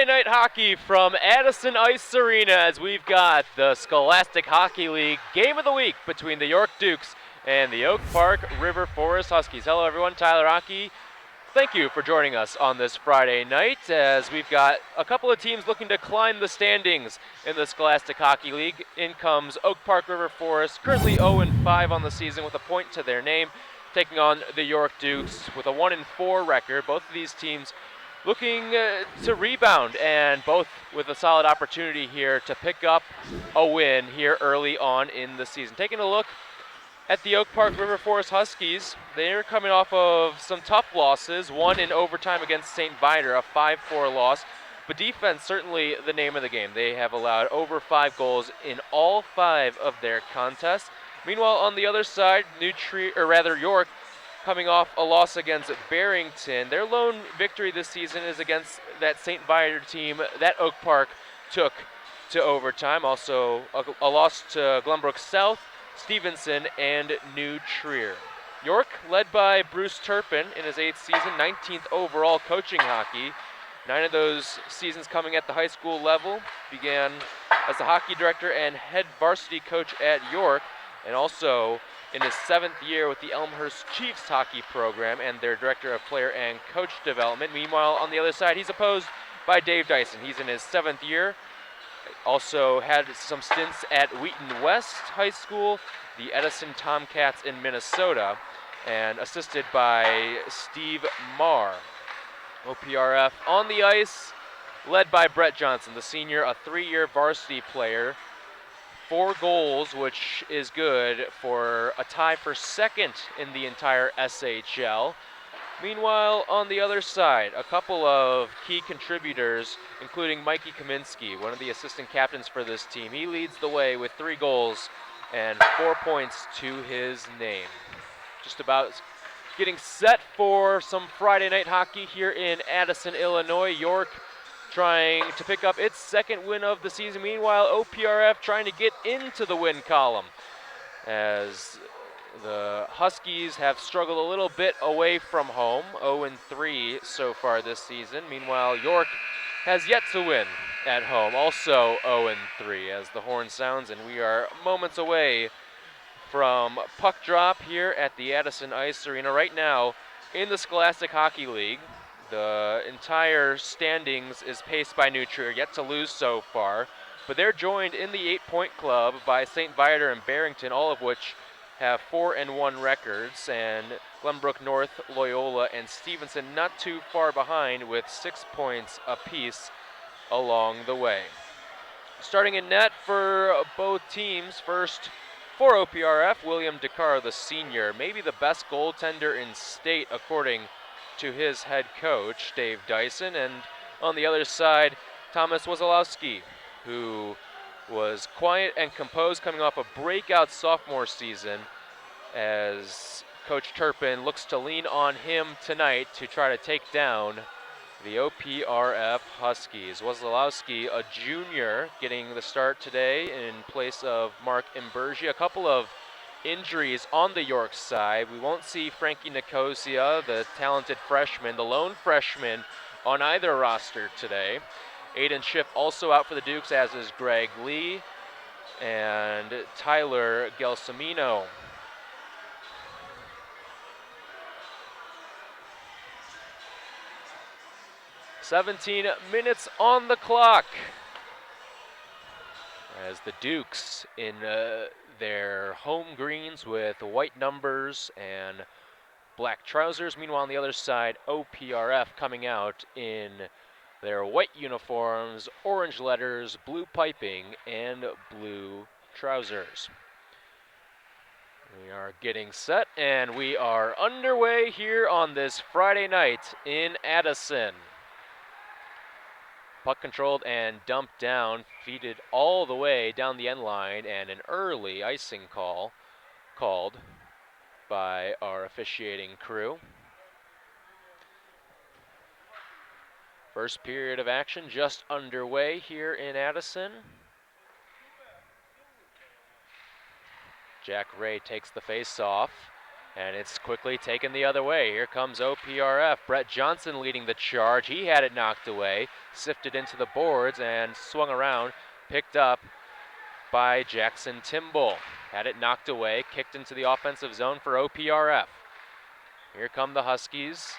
Friday night hockey from Addison Ice Arena as we've got the Scholastic Hockey League Game of the Week between the York Dukes and the Oak Park River Forest Huskies. Hello everyone, Tyler Hockey. Thank you for joining us on this Friday night as we've got a couple of teams looking to climb the standings in the Scholastic Hockey League. In comes Oak Park River Forest, currently 0-5 on the season with a point to their name, taking on the York Dukes with a 1-4 record. Both of these teams looking to rebound, and both with a solid opportunity here to pick up a win here early on in the season. Taking a look at the Oak Park River Forest Huskies, they're coming off of some tough losses, one in overtime against St. Viator, a 5-4 loss, but defense certainly the name of the game. They have allowed over 5 goals in all 5 of their contests. Meanwhile, on the other side, York, coming off a loss against Barrington. Their lone victory this season is against that St. Viator team that Oak Park took to overtime. Also a loss to Glenbrook South, Stevenson, and New Trier. York, led by Bruce Turpin in his 8th season, 19th overall coaching hockey. 9 of those seasons coming at the high school level. Began as the hockey director and head varsity coach at York, and also in his 7th year with the Elmhurst Chiefs hockey program and their director of player and coach development. Meanwhile, on the other side, he's opposed by Dave Dyson. He's in his 7th year. Also had some stints at Wheaton West High School, the Edison Tomcats in Minnesota, and assisted by Steve Marr. OPRF on the ice, led by Brett Johnson, the senior, a 3-year varsity player. 4 goals, which is good for a tie for second in the entire SHL. Meanwhile, on the other side, a couple of key contributors, including Mikey Kaminsky, one of the assistant captains for this team. He leads the way with 3 goals and 4 points to his name. Just about getting set for some Friday night hockey here in Addison, Illinois. York trying to pick up its 2nd win of the season. Meanwhile, OPRF trying to get into the win column as the Huskies have struggled a little bit away from home, 0-3 so far this season. Meanwhile, York has yet to win at home, also 0-3 as the horn sounds, and we are moments away from puck drop here at the Addison Ice Arena. Right now, in the Scholastic Hockey League, the entire standings is paced by New Trier, yet to lose so far, but they're joined in the 8-point club by St. Viator and Barrington, all of which have 4-1 records, and Glenbrook North, Loyola, and Stevenson not too far behind with 6 points apiece along the way. Starting in net for both teams, first for OPRF, William DeCaro, the senior, maybe the best goaltender in state according to his head coach, Dave Dyson. And on the other side, Thomas Wazalowski, who was quiet and composed coming off a breakout sophomore season as Coach Turpin looks to lean on him tonight to try to take down the OPRF Huskies. Wazalowski, a junior, getting the start today in place of Mark Imbergi. A couple of injuries on the York side. We won't see Frankie Nicosia, the talented freshman, the lone freshman on either roster today. Aiden Schiff also out for the Dukes, as is Greg Lee and Tyler Gelsomino. "17 minutes on the clock as the Dukes in their home greens with white numbers and black trousers. Meanwhile, on the other side, OPRF coming out in their white uniforms, orange letters, blue piping, and blue trousers. We are getting set, and we are underway here on this Friday night in Addison. Puck controlled and dumped down, feeded all the way down the end line, and an early icing call called by our officiating crew. First period of action just underway here in Addison. Jack Ray takes the face-off. And it's quickly taken the other way. Here comes OPRF. Brett Johnson leading the charge. He had it knocked away, sifted into the boards, and swung around, picked up by Jackson Timble. Had it knocked away, kicked into the offensive zone for OPRF. Here come the Huskies.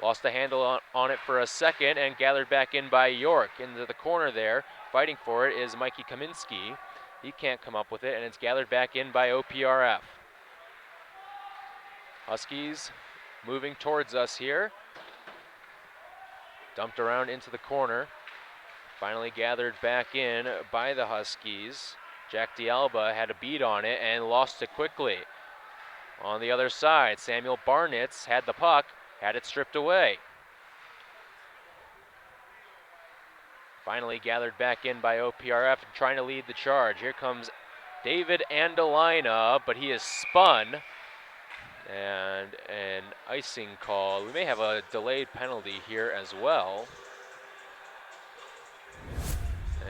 Lost the handle on it for a second and gathered back in by York. Into the corner there, fighting for it is Mikey Kaminsky. He can't come up with it, and it's gathered back in by OPRF. Huskies moving towards us here. Dumped around into the corner. Finally gathered back in by the Huskies. Jack D'Alba had a beat on it and lost it quickly. On the other side, Samuel Barnitz had the puck, had it stripped away. Finally gathered back in by OPRF, trying to lead the charge. Here comes David Andalina, but he is spun. And an icing call. We may have a delayed penalty here as well.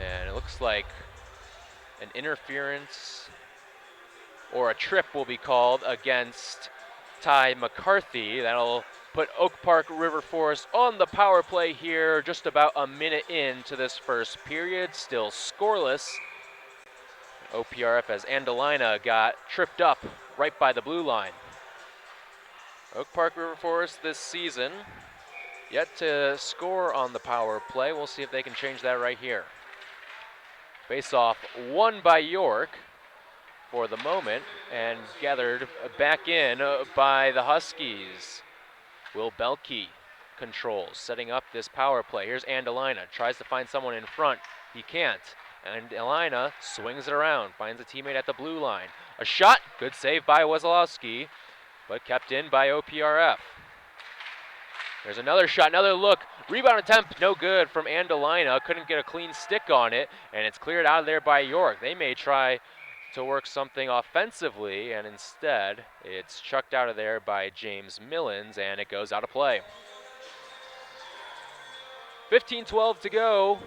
And it looks like an interference or a trip will be called against Ty McCarthy. That'll put Oak Park River Forest on the power play here, just about a minute into this first period, still scoreless. OPRF as Andalina got tripped up right by the blue line. Oak Park River Forest this season yet to score on the power play. We'll see if they can change that right here. Face-off won by York for the moment and gathered back in by the Huskies. Will Belkey controls, setting up this power play. Here's Andalina, tries to find someone in front. He can't. Andalina swings it around, finds a teammate at the blue line. A shot, good save by Wesolowski, but kept in by OPRF. There's another shot, another look. Rebound attempt, no good from Andalina. Couldn't get a clean stick on it, and it's cleared out of there by York. They may try to work something offensively, and instead it's chucked out of there by James Millens, and it goes out of play. 15-12 to go.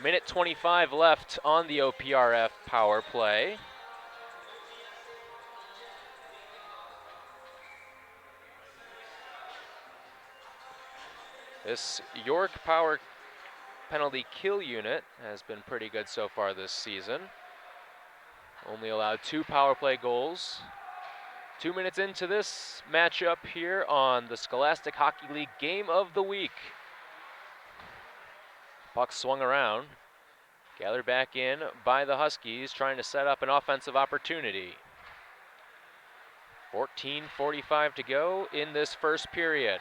Minute 25 left on the OPRF power play. This York power penalty kill unit has been pretty good so far this season. Only allowed 2 power play goals. 2 minutes into this matchup here on the Scholastic Hockey League Game of the Week. Puck swung around, gathered back in by the Huskies, trying to set up an offensive opportunity. 14:45 to go in this first period.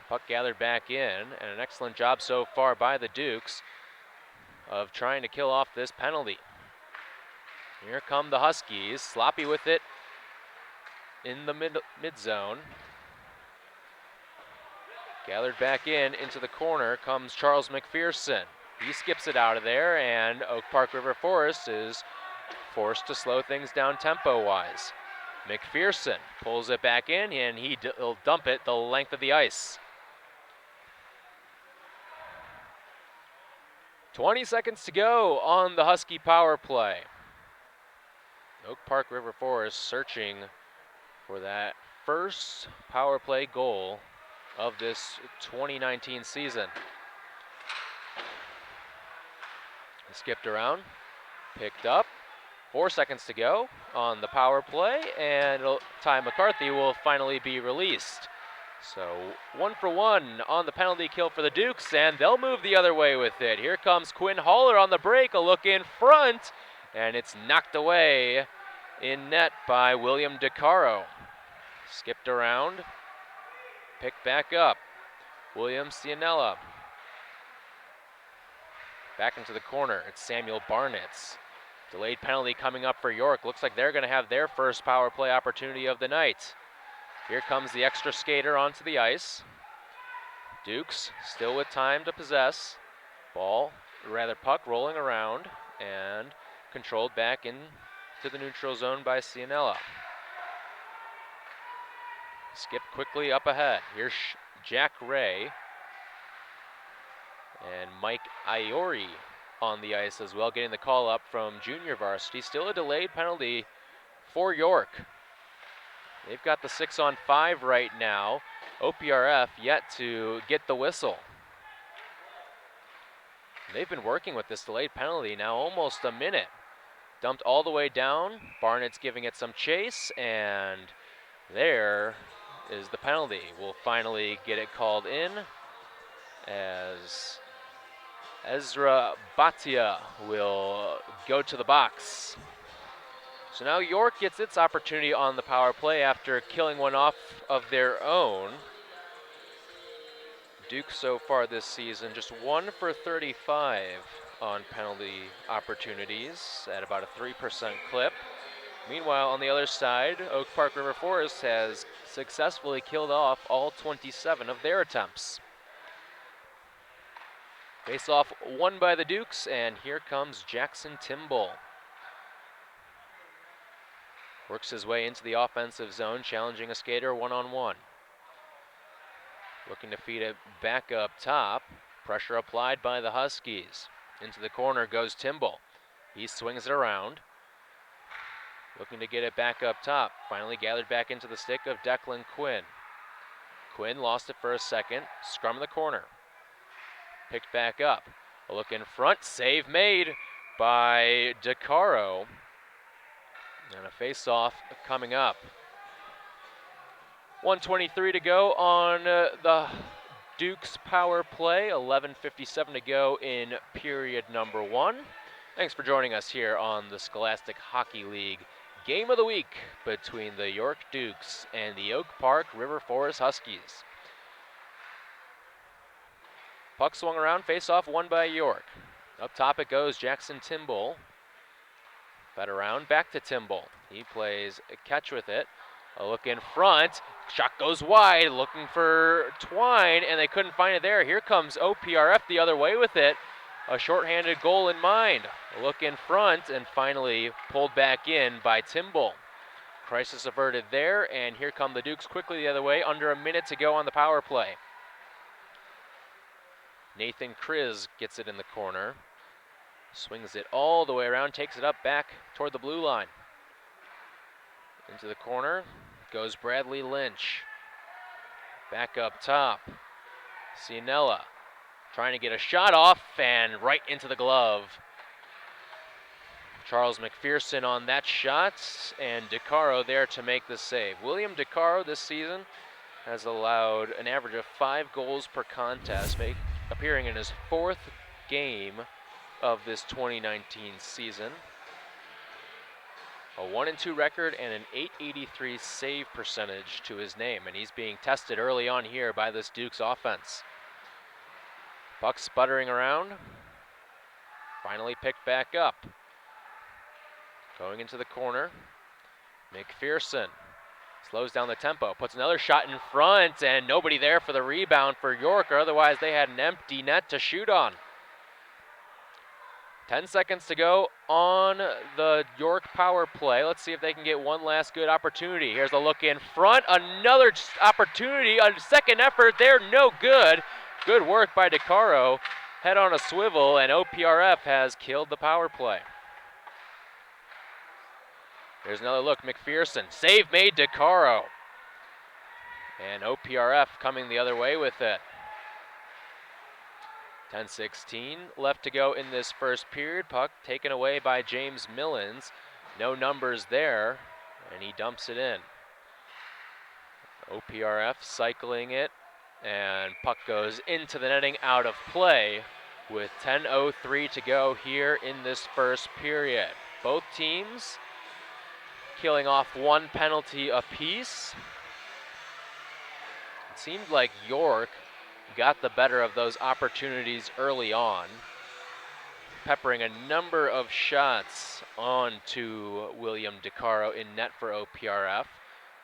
Puck gathered back in, and an excellent job so far by the Dukes of trying to kill off this penalty. Here come the Huskies, sloppy with it in the mid zone. Gathered back in, into the corner comes Charles McPherson. He skips it out of there, and Oak Park River Forest is forced to slow things down tempo-wise. McPherson pulls it back in, and he'll dump it the length of the ice. 20 seconds to go on the Husky power play. Oak Park River Forest searching for that first power play goal of this 2019 season. Skipped around, picked up. 4 seconds to go on the power play, and Ty McCarthy will finally be released. So 1 for 1 on the penalty kill for the Dukes, and they'll move the other way with it. Here comes Quinn Haller on the break, a look in front, and it's knocked away in net by William DeCaro. Skipped around, picked back up. William Cianella. Back into the corner, it's Samuel Barnitz. Delayed penalty coming up for York. Looks like they're going to have their first power play opportunity of the night. Here comes the extra skater onto the ice. Dukes still with time to possess. Puck rolling around and controlled back into the neutral zone by Cianella. Skip quickly up ahead. Here's Jack Ray and Mike Iori on the ice as well, getting the call up from junior varsity. Still a delayed penalty for York. They've got the 6-on-5 right now. OPRF yet to get the whistle. They've been working with this delayed penalty now almost a minute. Dumped all the way down. Barnett's giving it some chase, and there is the penalty. We'll finally get it called in as Ezra Batia will go to the box. So now York gets its opportunity on the power play after killing one off of their own. Duke so far this season just 1 for 35 on penalty opportunities at about a 3% clip. Meanwhile, on the other side, Oak Park River Forest has successfully killed off all 27 of their attempts. Face off won by the Dukes, and here comes Jackson Timble. Works his way into the offensive zone, challenging a skater one-on-one. Looking to feed it back up top. Pressure applied by the Huskies. Into the corner goes Timble. He swings it around. Looking to get it back up top. Finally gathered back into the stick of Declan Quinn. Quinn lost it for a second. Scrum in the corner. Picked back up. A look in front. Save made by DeCaro. And a face-off coming up. 1:23 to go on the Duke's power play. 11:57 to go in period number 1. Thanks for joining us here on the Scholastic Hockey League Game of the Week between the York Dukes and the Oak Park River Forest Huskies. Puck swung around, face-off won by York. Up top it goes, Jackson Timble. Fed around, back to Timble. He plays a catch with it. A look in front, shot goes wide, looking for Twine, and they couldn't find it there. Here comes OPRF the other way with it. A shorthanded goal in mind. A look in front, and finally pulled back in by Timble. Crisis averted there, and here come the Dukes quickly the other way, under a minute to go on the power play. Nathan Kriz gets it in the corner. Swings it all the way around, takes it up back toward the blue line. Into the corner goes Bradley Lynch. Back up top. Cianella trying to get a shot off and right into the glove. Charles McPherson on that shot, and DeCaro there to make the save. William DeCaro this season has allowed an average of 5 goals per contest, appearing in his 4th game of this 2019 season. A 1-2 record and an .883 save percentage to his name, and he's being tested early on here by this Dukes offense. Puck sputtering around. Finally picked back up. Going into the corner. McPherson slows down the tempo, puts another shot in front, and nobody there for the rebound for York, or otherwise they had an empty net to shoot on. 10 seconds to go on the York power play. Let's see if they can get one last good opportunity. Here's a look in front. Another opportunity. A second effort there. No good. Good work by DeCaro. Head on a swivel, and OPRF has killed the power play. There's another look. McPherson. Save made DeCaro. And OPRF coming the other way with it. 10:16 left to go in this first period. Puck taken away by James Millens. No numbers there, and he dumps it in. OPRF cycling it, and puck goes into the netting out of play with 10:03 to go here in this first period. Both teams killing off 1 penalty apiece. It seemed like York got the better of those opportunities early on, peppering a number of shots onto William DeCaro in net for OPRF.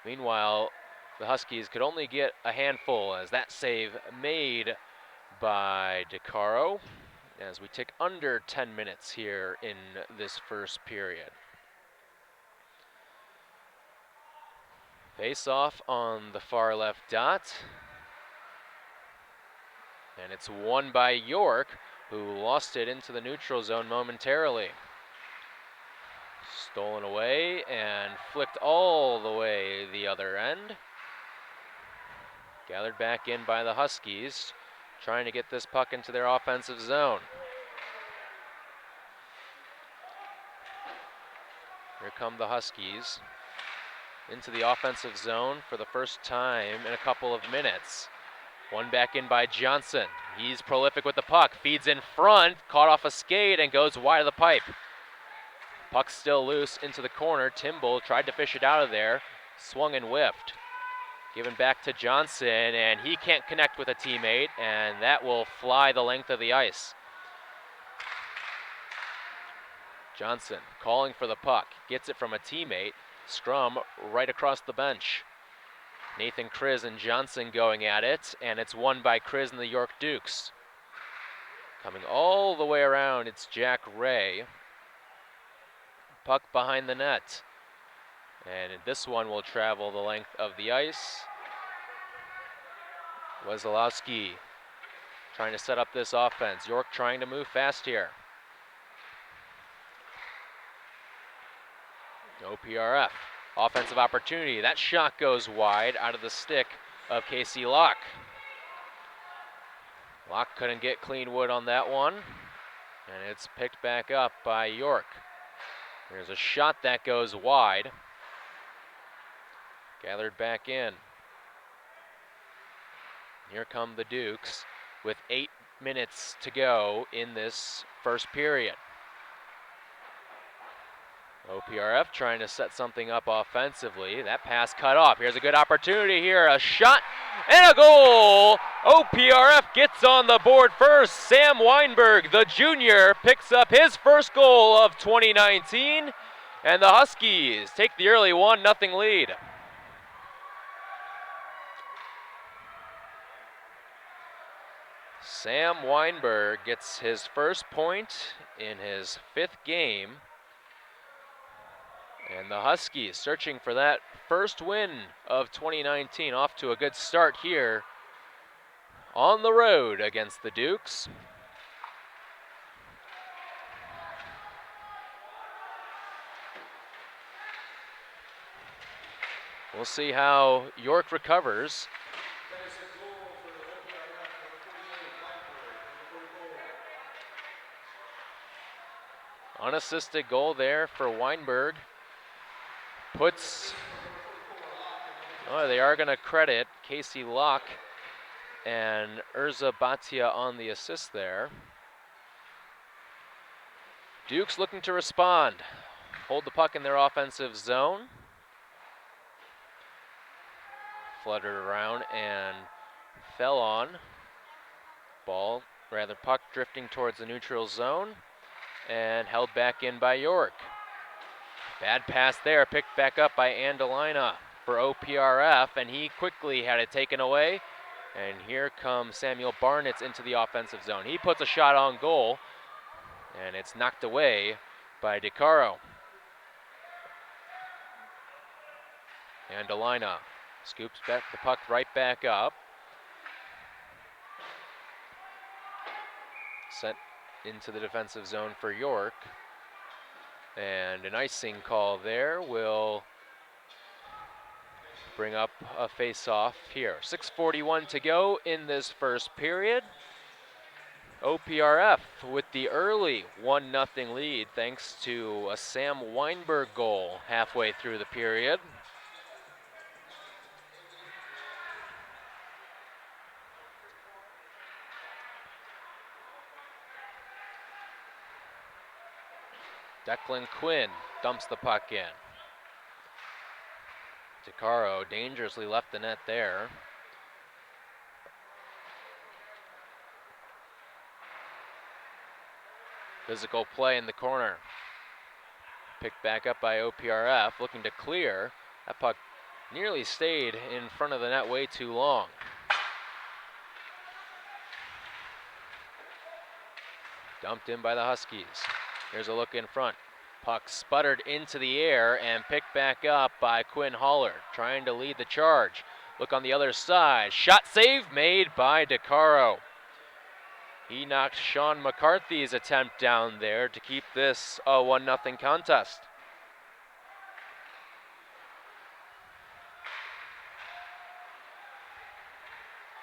Meanwhile, the Huskies could only get a handful as that save made by DeCaro as we tick under 10 minutes here in this first period. Face off on the far left dot. And it's won by York, who lost it into the neutral zone momentarily. Stolen away and flicked all the way the other end. Gathered back in by the Huskies, trying to get this puck into their offensive zone. Here come the Huskies into the offensive zone for the first time in a couple of minutes. One back in by Johnson. He's prolific with the puck, feeds in front, caught off a skate and goes wide of the pipe. Puck still loose into the corner. Timble tried to fish it out of there, swung and whiffed. Given back to Johnson, and he can't connect with a teammate, and that will fly the length of the ice. Johnson calling for the puck, gets it from a teammate. Scrum right across the bench. Nathan Kriz and Johnson going at it, and it's won by Kriz and the York Dukes. Coming all the way around, it's Jack Ray. Puck behind the net. And this one will travel the length of the ice. Wesolowski trying to set up this offense. York trying to move fast here. OPRF, offensive opportunity. That shot goes wide out of the stick of Casey Locke. Locke couldn't get clean wood on that one, and it's picked back up by York. There's a shot that goes wide. Gathered back in. Here come the Dukes with 8 minutes to go in this first period. OPRF trying to set something up offensively. That pass cut off. Here's a good opportunity here. A shot and a goal. OPRF gets on the board first. Sam Weinberg, the junior, picks up his first goal of 2019. And the Huskies take the early 1-0 lead. Sam Weinberg gets his first point in his 5th game. And the Huskies searching for that first win of 2019, off to a good start here on the road against the Dukes. We'll see how York recovers. Unassisted goal there for Weinberg. They are going to credit Casey Locke and Urza Batia on the assist there. Dukes looking to respond. Hold the puck in their offensive zone. Fluttered around and fell on. Puck drifting towards the neutral zone and held back in by York. Bad pass there, picked back up by Andalina for OPRF, and he quickly had it taken away. And here comes Samuel Barnitz into the offensive zone. He puts a shot on goal, and it's knocked away by DeCaro. Andalina scoops back the puck right back up. Sent into the defensive zone for York. And an icing call there will bring up a face-off here. 6:41 to go in this first period. OPRF with the early 1-0 lead thanks to a Sam Weinberg goal halfway through the period. Declan Quinn dumps the puck in. DeCaro dangerously left the net there. Physical play in the corner. Picked back up by OPRF, looking to clear. That puck nearly stayed in front of the net way too long. Dumped in by the Huskies. Here's a look in front. Puck sputtered into the air and picked back up by Quinn Haller, trying to lead the charge. Look on the other side. Shot save made by DeCaro. He knocked Sean McCarthy's attempt down there to keep this a 1-0 contest.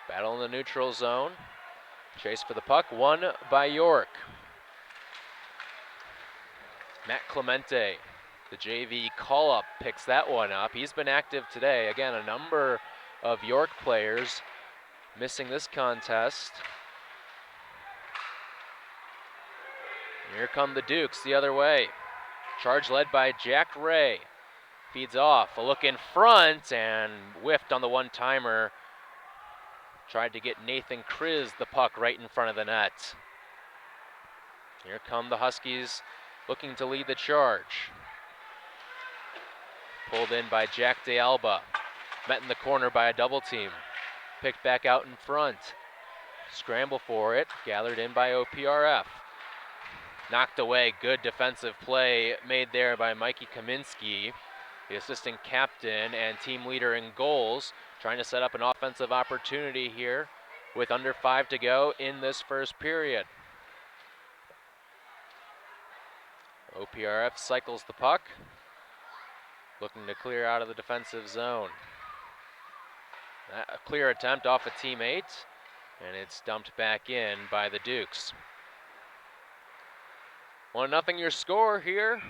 Battle in the neutral zone. Chase for the puck, won by York. Matt Clemente, the JV call-up, picks that one up. He's been active today. Again, a number of York players missing this contest. Here come the Dukes the other way. Charge led by Jack Ray. Feeds off, a look in front, and whiffed on the one-timer. Tried to get Nathan Kriz the puck right in front of the net. Here come the Huskies looking to lead the charge. Pulled in by Jack DeAlba. Met in the corner by a double team. Picked back out in front. Scramble for it, gathered in by OPRF. Knocked away, good defensive play made there by Mikey Kaminsky, the assistant captain and team leader in goals, trying to set up an offensive opportunity here with under 5 to go in this first period. OPRF cycles the puck, looking to clear out of the defensive zone. A clear attempt off a teammate, and it's dumped back in by the Dukes. 1-0 your score here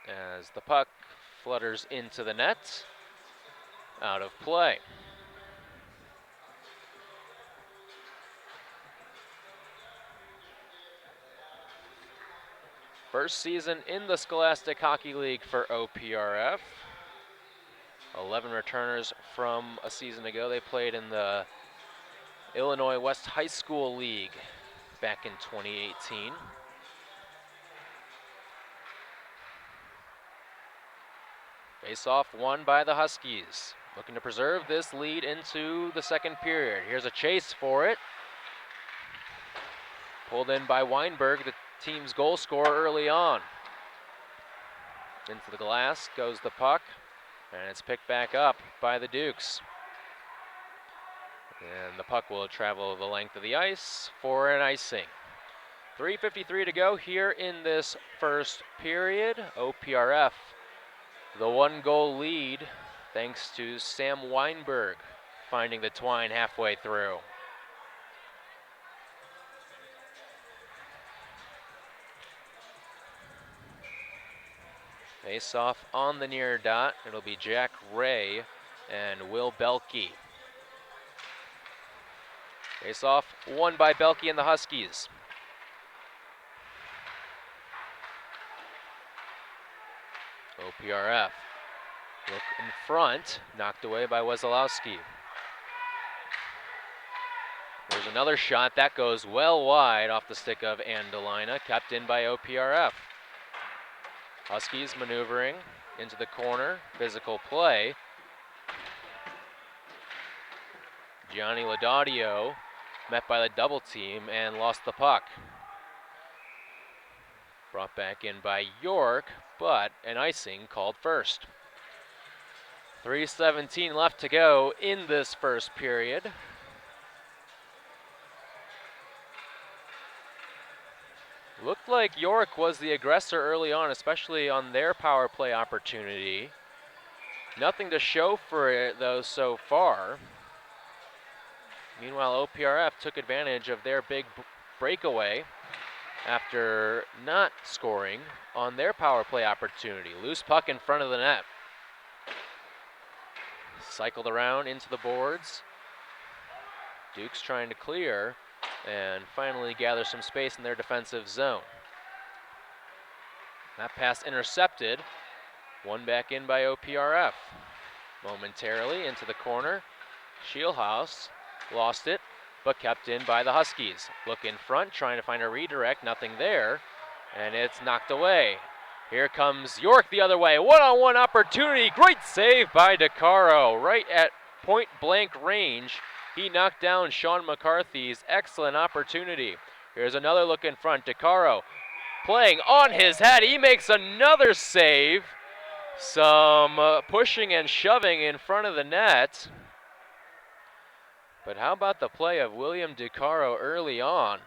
as the puck flutters into the net, out of play. First season in the Scholastic Hockey League for OPRF. 11 returners from a season ago. They played in the Illinois West High School League back in 2018. Face-off won by the Huskies. Looking to preserve this lead into the second period. Here's a chase for it. Pulled in by Weinberg, the team's goal scorer early on. Into the glass goes the puck, and it's picked back up by the Dukes. And the puck will travel the length of the ice for an icing. 3:53 to go here in this first period. OPRF, the 1-goal lead, thanks to Sam Weinberg finding the twine halfway through. Face off on the near dot. It'll be Jack Ray and Will Belke. Face off won by Belke and the Huskies. OPRF look in front, knocked away by Wesolowski. There's another shot that goes well wide off the stick of Andolina, kept in by OPRF. Huskies maneuvering into the corner, physical play. Gianni Laudadio met by the double team and lost the puck. Brought back in by York, but an icing called first. 3:17 left to go in this first period. Looked like York was the aggressor early on, especially on their power play opportunity. Nothing to show for it, though, so far. Meanwhile, OPRF took advantage of their big breakaway after not scoring on their power play opportunity. Loose puck in front of the net. Cycled around into the boards. Dukes trying to clear and finally gather some space in their defensive zone. That pass intercepted, won back in by OPRF. Momentarily into the corner, Shielhaus lost it, but kept in by the Huskies. Look in front, trying to find a redirect, nothing there, and it's knocked away. Here comes York the other way, one-on-one opportunity, great save by DeCaro, right at point-blank range. He knocked down Sean McCarthy's excellent opportunity. Here's another look in front. DeCaro playing on his head. He makes another save. Some pushing and shoving in front of the net. But how about the play of William DeCaro early on?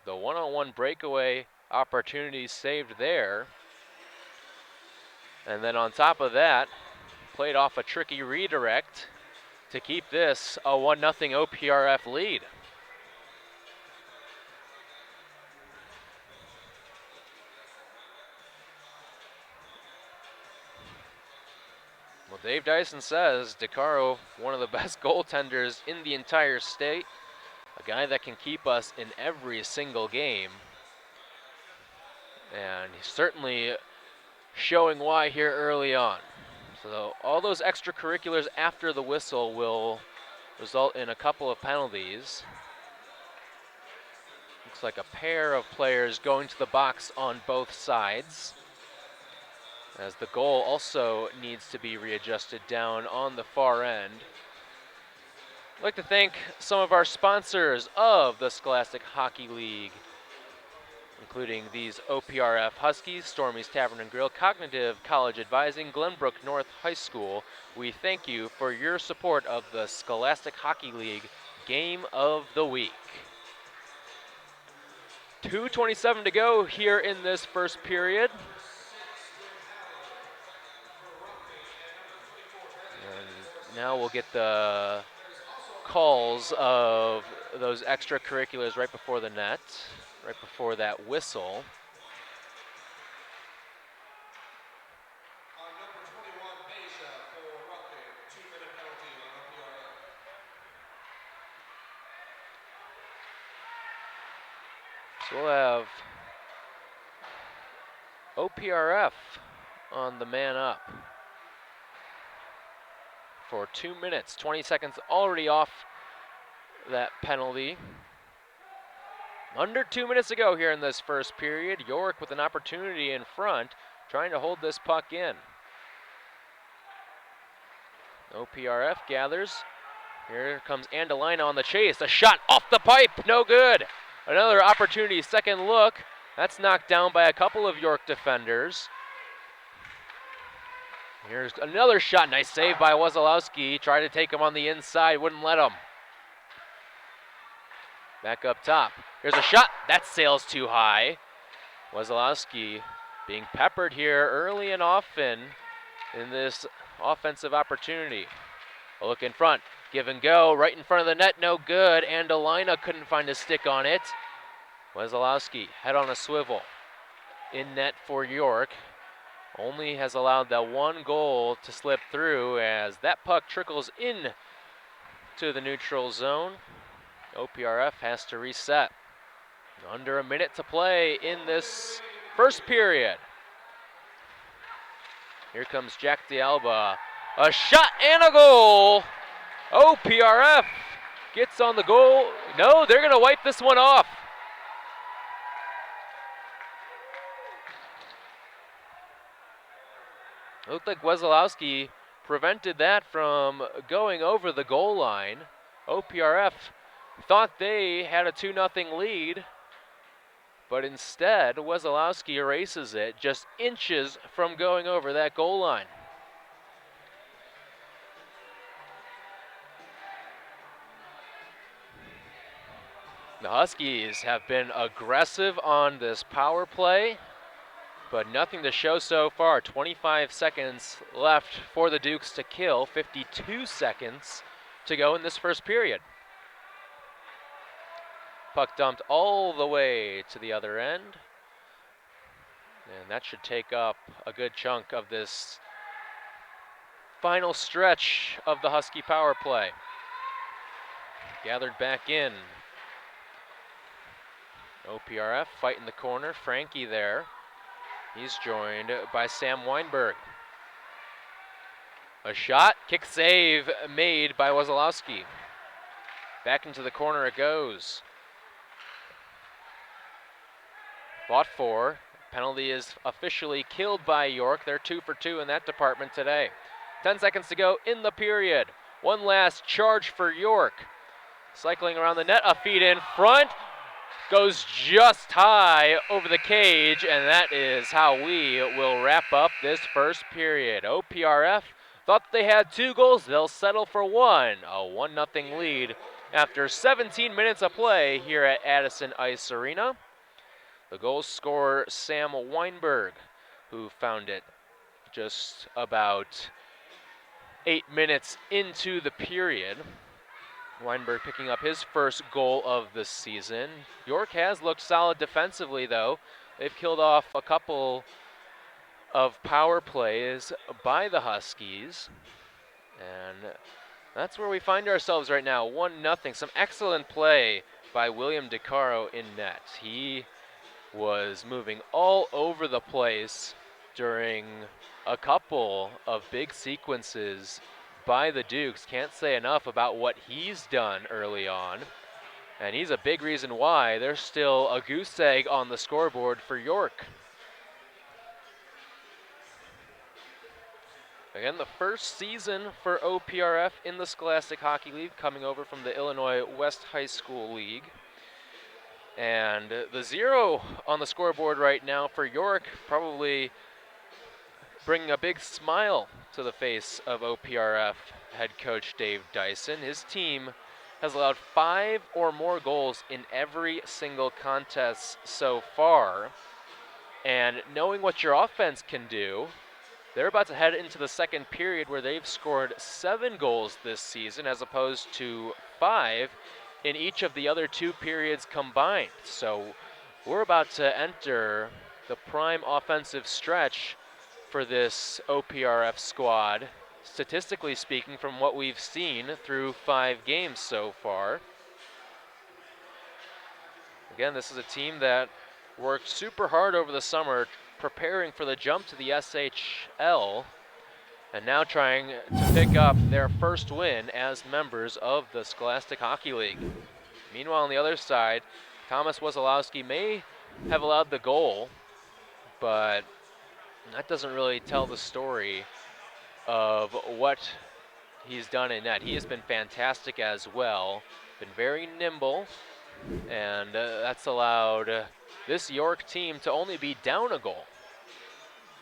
The one-on-one breakaway opportunity saved there. And then on top of that, played off a tricky redirect to keep this a 1-0 OPRF lead. Well, Dave Dyson says DeCaro, one of the best goaltenders in the entire state, a guy that can keep us in every single game. And he's certainly showing why here early on. So all those extracurriculars after the whistle will result in a couple of penalties. Looks like a pair of players going to the box on both sides, as the goal also needs to be readjusted down on the far end. I'd like to thank some of our sponsors of the Scholastic Hockey League, including these OPRF Huskies, Stormy's Tavern and Grill, Cognitive College Advising, Glenbrook North High School. We thank you for your support of the Scholastic Hockey League Game of the Week. 2:27 to go here in this first period. And now we'll get the calls of those extracurriculars right before the net, right before that whistle. So we'll have OPRF on the man up for 2 minutes, 20 seconds already off that penalty. Under 2 minutes to go here in this first period. York with an opportunity in front, trying to hold this puck in. OPRF gathers. Here comes Andalina on the chase. A shot off the pipe, no good. Another opportunity, second look. That's knocked down by a couple of York defenders. Here's another shot, nice save by Wazalowski. Tried to take him on the inside, wouldn't let him. Back up top. Here's a shot, that sails too high. Wazalowski being peppered here early and often in this offensive opportunity. A look in front, give and go, right in front of the net, no good. Andalina couldn't find a stick on it. Wazalowski, head on a swivel. In net for York. Only has allowed that one goal to slip through as that puck trickles in to the neutral zone. OPRF has to reset. Under a minute to play in this first period. Here comes Jack D'Alba. A shot and a goal. OPRF gets on the goal. No, they're going to wipe this one off. It looked like Wazalowski prevented that from going over the goal line. OPRF thought they had a 2-0 lead, but instead Wazalowski erases it just inches from going over that goal line. The Huskies have been aggressive on this power play, but nothing to show so far. 25 seconds left for the Dukes to kill, 52 seconds to go in this first period. Puck dumped all the way to the other end, and that should take up a good chunk of this final stretch of the Husky power play. Gathered back in. OPRF fighting the corner, Frankie there. He's joined by Sam Weinberg. A shot, kick save made by Wazalowski. Back into the corner it goes. Fought for. Penalty is officially killed by York. They're 2 for 2 in that department today. 10 seconds to go in the period. One last charge for York. Cycling around the net, a feed in front. Goes just high over the cage, and that is how we will wrap up this first period. OPRF thought they had 2 goals. They'll settle for 1. A 1-0 lead after 17 minutes of play here at Addison Ice Arena. The goal scorer, Sam Weinberg, who found it just about 8 minutes into the period. Weinberg picking up his first goal of the season. York has looked solid defensively, though. They've killed off a couple of power plays by the Huskies. And that's where we find ourselves right now, 1-0. Some excellent play by William DeCaro in net. He was moving all over the place during a couple of big sequences by the Dukes. Can't say enough about what he's done early on. And he's a big reason why there's still a goose egg on the scoreboard for York. Again, the first season for OPRF in the Scholastic Hockey League, coming over from the Illinois West High School League. And the 0 on the scoreboard right now for York, probably bringing a big smile to the face of OPRF head coach Dave Dyson. His team has allowed 5 or more goals in every single contest so far. And knowing what your offense can do, they're about to head into the second period where they've scored 7 goals this season as opposed to 5 in each of the other 2 periods combined. So we're about to enter the prime offensive stretch for this OPRF squad, statistically speaking, from what we've seen through 5 games so far. Again, this is a team that worked super hard over the summer preparing for the jump to the SHL, and now trying to pick up their first win as members of the Scholastic Hockey League. Meanwhile, on the other side, Thomas Wasilowski may have allowed the goal, but that doesn't really tell the story of what he's done in net. He has been fantastic as well, been very nimble, and that's allowed this York team to only be down a goal.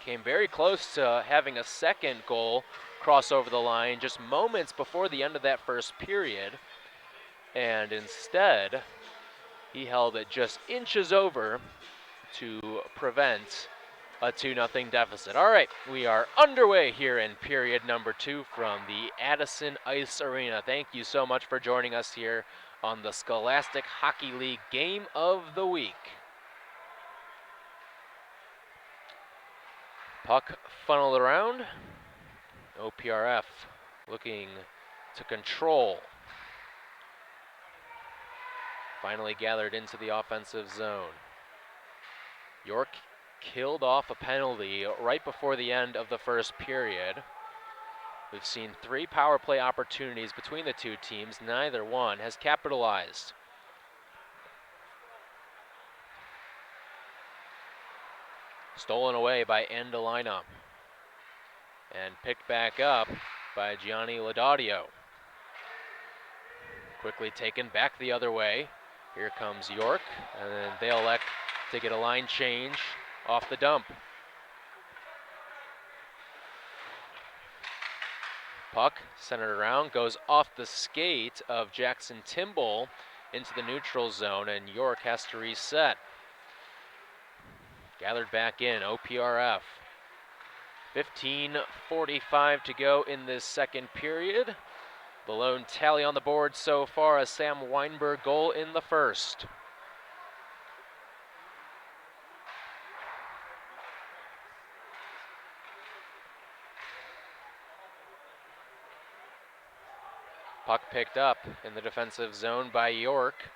Came very close to having a second goal cross over the line just moments before the end of that first period, and instead he held it just inches over to prevent a 2-0 deficit. All right, we are underway here in period number 2 from the Addison Ice Arena. Thank you so much for joining us here on the Scholastic Hockey League Game of the Week. Puck funneled around. OPRF looking to control. Finally gathered into the offensive zone. York killed off a penalty right before the end of the first period. We've seen 3 power play opportunities between the 2 teams. Neither one has capitalized. Stolen away by Endolina. And picked back up by Gianni Laudadio. Quickly taken back the other way. Here comes York, and then they elect to get a line change off the dump. Puck centered around, goes off the skate of Jackson Timble into the neutral zone, and York has to reset. Gathered back in, OPRF. 15:45 to go in this second period. The lone tally on the board so far, a Sam Weinberg goal in the first. Puck picked up in the defensive zone by York.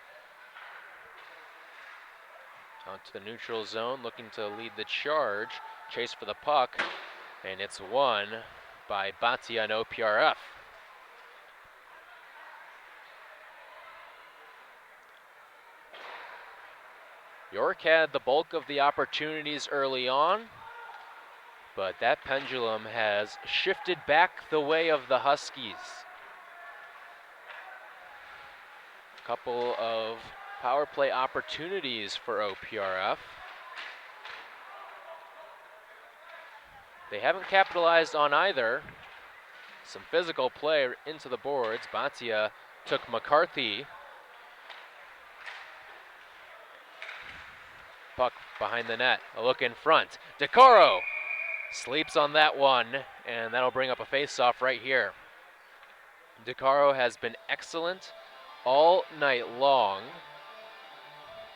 Out to the neutral zone, looking to lead the charge. Chase for the puck, and it's won by Batia and OPRF. York had the bulk of the opportunities early on, but that pendulum has shifted back the way of the Huskies. A couple of power play opportunities for OPRF. They haven't capitalized on either. Some physical play into the boards. Batia took McCarthy. Puck behind the net, a look in front. DeCaro sleeps on that one, and that'll bring up a face-off right here. DeCaro has been excellent all night long.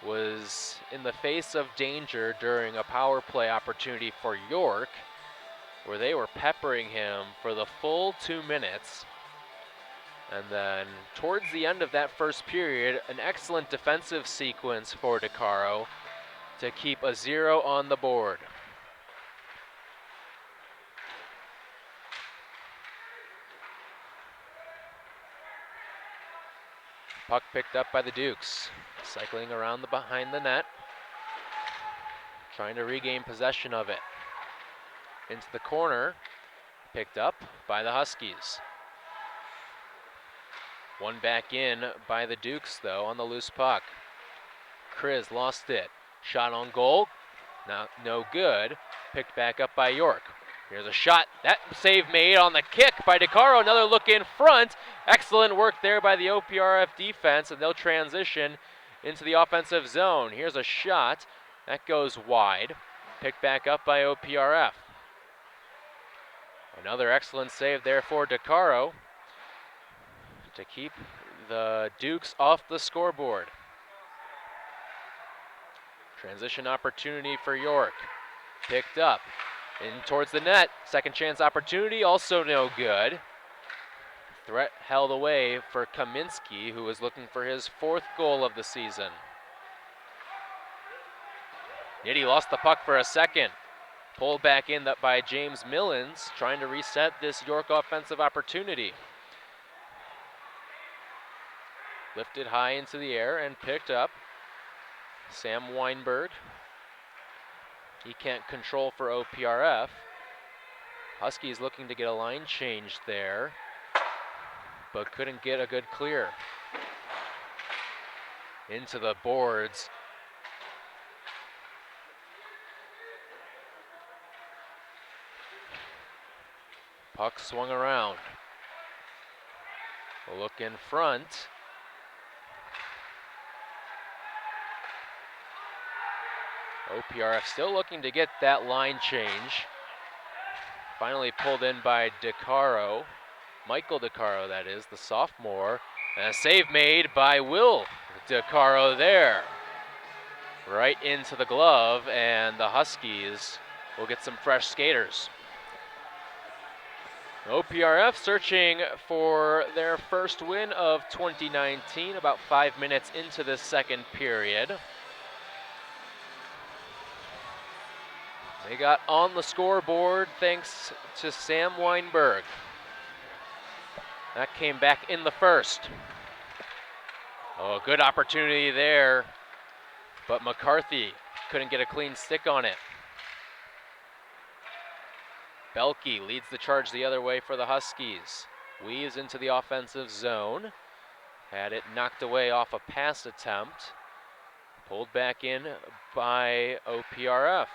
Was in the face of danger during a power play opportunity for York, where they were peppering him for the full 2 minutes. And then towards the end of that first period, an excellent defensive sequence for DeCaro to keep a 0 on the board. Puck picked up by the Dukes, cycling around behind the net, trying to regain possession of it. Into the corner, picked up by the Huskies. One back in by the Dukes, though, on the loose puck. Kriz lost it. Shot on goal, no good. Picked back up by York. Here's a shot. That save made on the kick by DeCaro. Another look in front. Excellent work there by the OPRF defense, and they'll transition into the offensive zone. Here's a shot. That goes wide. Picked back up by OPRF. Another excellent save there for DeCaro to keep the Dukes off the scoreboard. Transition opportunity for York. Picked up. In towards the net. Second chance opportunity, also no good. Threat held away for Kaminsky, who was looking for his 4th goal of the season. Nitti lost the puck for a second. Pulled back in by James Millens, trying to reset this York offensive opportunity. Lifted high into the air and picked up. Sam Weinberg. He can't control for OPRF. Huskies looking to get a line change there, but couldn't get a good clear. Into the boards. Puck swung around. A look in front. OPRF still looking to get that line change. Finally pulled in by DeCaro. Michael DeCaro, that is, the sophomore. And a save made by Will DeCaro there. Right into the glove, and the Huskies will get some fresh skaters. OPRF searching for their first win of 2019, about 5 minutes into the second period. They got on the scoreboard thanks to Sam Weinberg. That came back in the first. Oh, good opportunity there, but McCarthy couldn't get a clean stick on it. Belke leads the charge the other way for the Huskies. Weaves into the offensive zone. Had it knocked away off a pass attempt. Pulled back in by OPRF.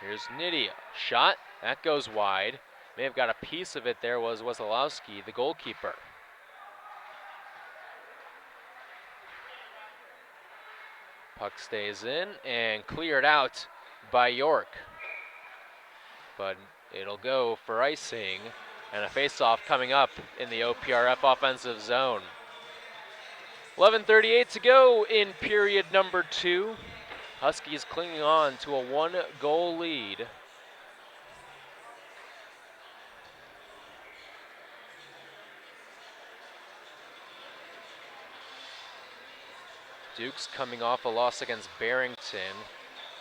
Here's Nitti. Shot. That goes wide. May have got a piece of it there was Wasilowski, the goalkeeper. Puck stays in and cleared out by York. But it'll go for icing, and a face-off coming up in the OPRF offensive zone. 11:38 to go in period number 2. Huskies clinging on to a 1-goal lead. Dukes coming off a loss against Barrington.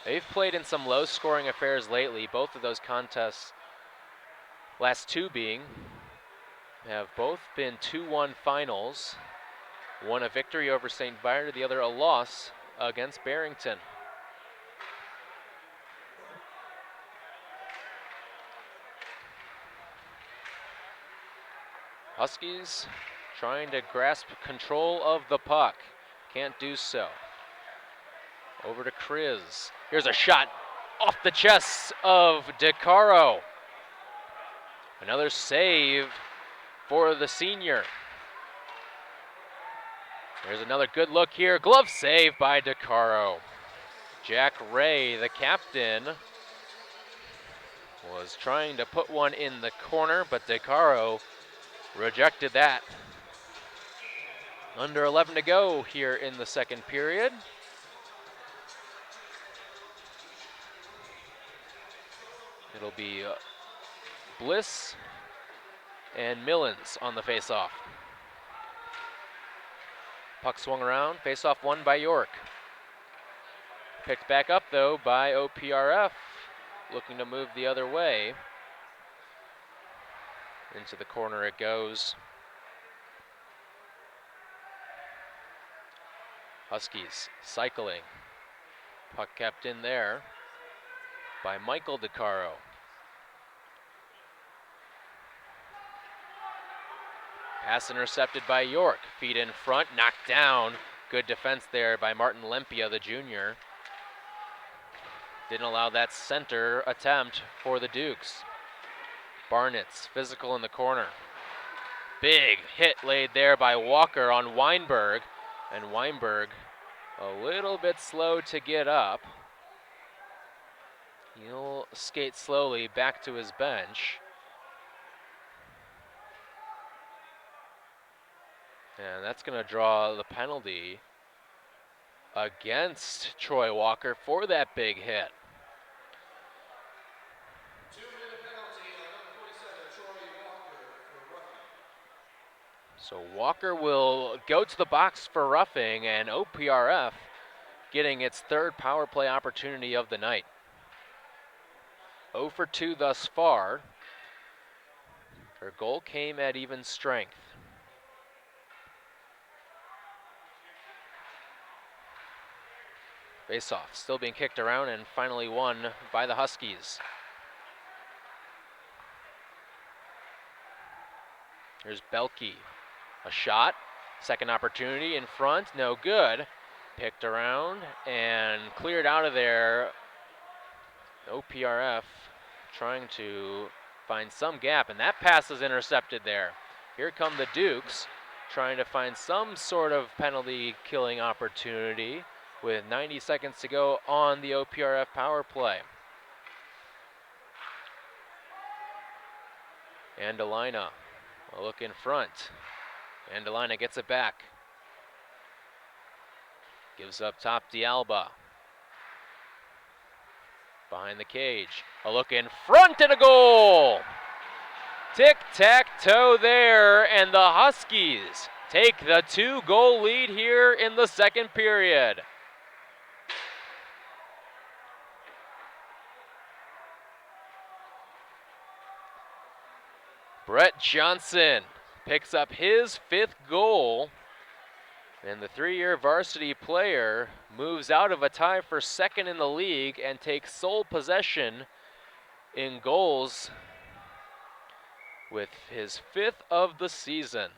They've played in some low-scoring affairs lately. Both of those contests, last two being, have both been 2-1 finals. One a victory over St. Viator, the other a loss against Barrington. Huskies trying to grasp control of the puck. Can't do so. Over to Kriz. Here's a shot off the chest of DeCaro. Another save for the senior. There's another good look here. Glove save by DeCaro. Jack Ray, the captain, was trying to put one in the corner, but DeCaro rejected that. Under 11 to go here in the second period. It'll be Bliss and Millens on the faceoff. Puck swung around, faceoff won by York. Picked back up though by OPRF, looking to move the other way. Into the corner it goes. Huskies cycling. Puck kept in there by Michael DeCaro. Pass intercepted by York. Feet in front, knocked down. Good defense there by Martin Lempia, the junior. Didn't allow that center attempt for the Dukes. Barnett's physical in the corner. Big hit laid there by Walker on Weinberg. And Weinberg a little bit slow to get up. He'll skate slowly back to his bench. And that's going to draw the penalty against Troy Walker for that big hit. 2-minute penalty on number 47, Troy Walker for roughing. So Walker will go to the box for roughing, and OPRF getting its third power play opportunity of the night. 0 for 2 thus far. Her goal came at even strength. Face-off still being kicked around and finally won by the Huskies. Here's Belke. A shot. Second opportunity in front. No good. Picked around and cleared out of there. OPRF trying to find some gap, and that pass is intercepted there. Here come the Dukes trying to find some sort of penalty killing opportunity with 90 seconds to go on the OPRF power play. Andelina, a look in front. Andelina gets it back. Gives up top D'Alba. Behind the cage. A look in front and a goal! Tic-tac-toe there, and the Huskies take the 2-goal lead here in the second period. Brett Johnson picks up his 5th goal, and the 3-year varsity player moves out of a tie for second in the league and takes sole possession in goals with his 5th of the season.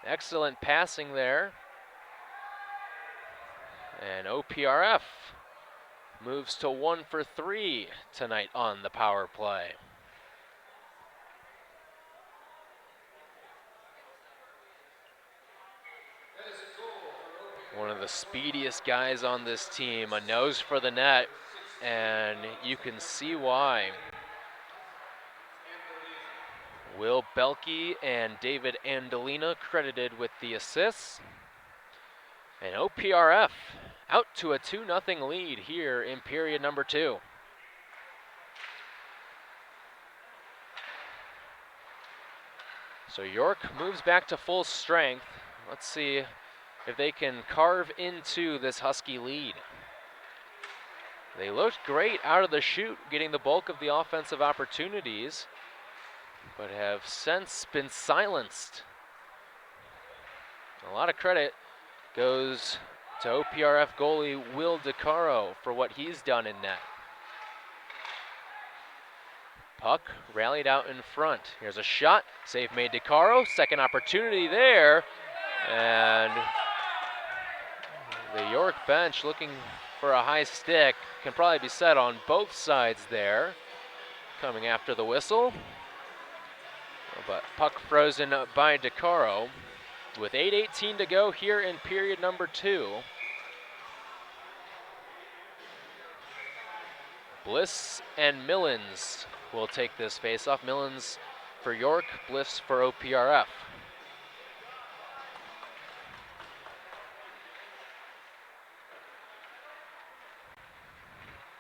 Excellent passing there. And OPRF moves to 1 for 3 tonight on the power play. One of the speediest guys on this team, a nose for the net, and you can see why. Will Belke and David Andelina credited with the assists. And OPRF out to a 2-0 lead here in period number 2. So York moves back to full strength. Let's see if they can carve into this Husky lead. They looked great out of the chute, getting the bulk of the offensive opportunities, but have since been silenced. A lot of credit goes to OPRF goalie Will DeCaro for what he's done in net. Puck rallied out in front. Here's a shot, save made DeCaro, second opportunity there, and the York bench looking for a high stick. Can probably be set on both sides there. Coming after the whistle. But puck frozen by DeCaro. With 8:18 to go here in period number 2. Bliss and Millens will take this face-off. Millens for York, Bliss for OPRF.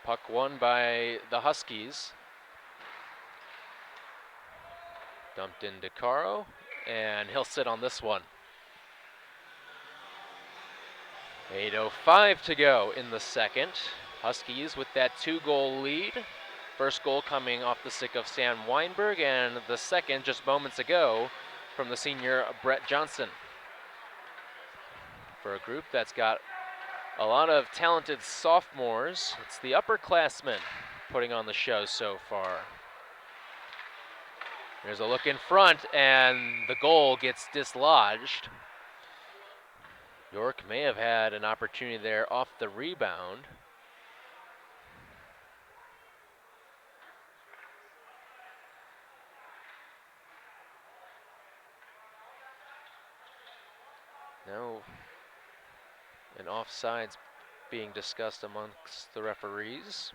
Puck won by the Huskies. Dumped in DeCaro, and he'll sit on this one. 8:05 to go in the second. Huskies with that 2-goal lead. First goal coming off the stick of Sam Weinberg, and the second just moments ago from the senior Brett Johnson. For a group that's got a lot of talented sophomores, it's the upperclassmen putting on the show so far. There's a look in front, and the goal gets dislodged. York may have had an opportunity there off the rebound. Now an offside's being discussed amongst the referees.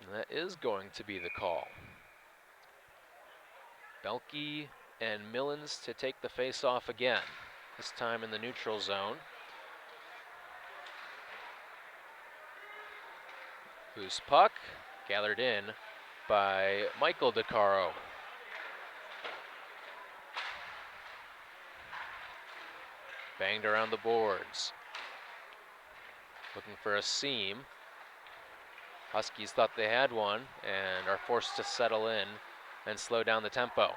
And that is going to be the call. Belke and Millens to take the face-off again, this time in the neutral zone. Loose puck, gathered in by Michael DeCaro. Banged around the boards. Looking for a seam. Huskies thought they had one and are forced to settle in and slow down the tempo.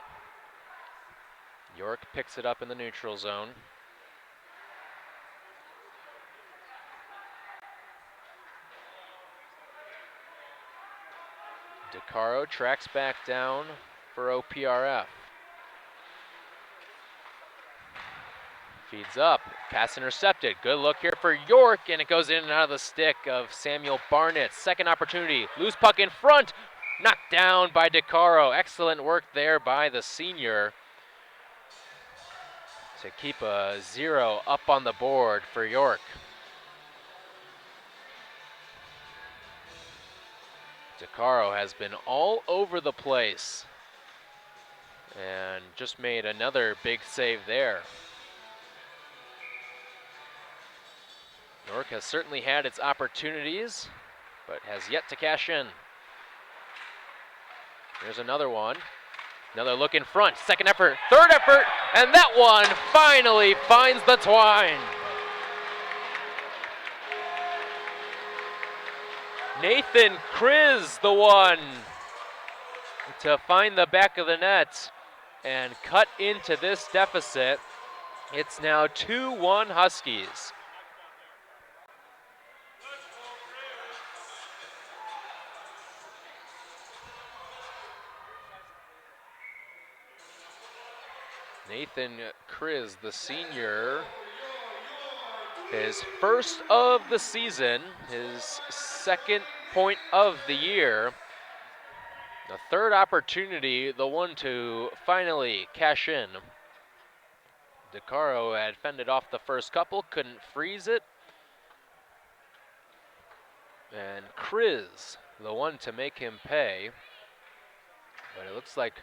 York picks it up in the neutral zone. DeCaro tracks back down for OPRF. Feeds up, pass intercepted. Good look here for York, and it goes in and out of the stick of Samuel Barnett. Second opportunity, loose puck in front, knocked down by DeCaro. Excellent work there by the senior to keep a 0 up on the board for York. DeCaro has been all over the place and just made another big save there. York has certainly had its opportunities, but has yet to cash in. There's another one. Another look in front. Second effort, third effort, and that one finally finds the twine. Nathan Kriz, the one to find the back of the net and cut into this deficit. It's now 2-1 Huskies. Nathan Kriz, the senior, his first of the season, his second point of the year. The third opportunity, the one to finally cash in. DeCaro had fended off the first couple, couldn't freeze it. And Kriz, the one to make him pay. But it looks like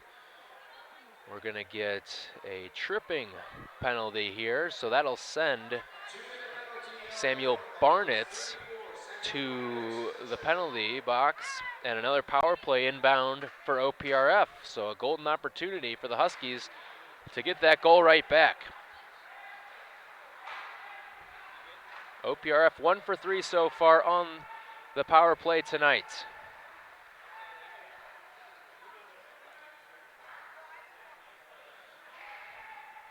we're gonna get a tripping penalty here, so that'll send Samuel Barnett to the penalty box, and another power play inbound for OPRF. So a golden opportunity for the Huskies to get that goal right back. OPRF 1 for 3 so far on the power play tonight.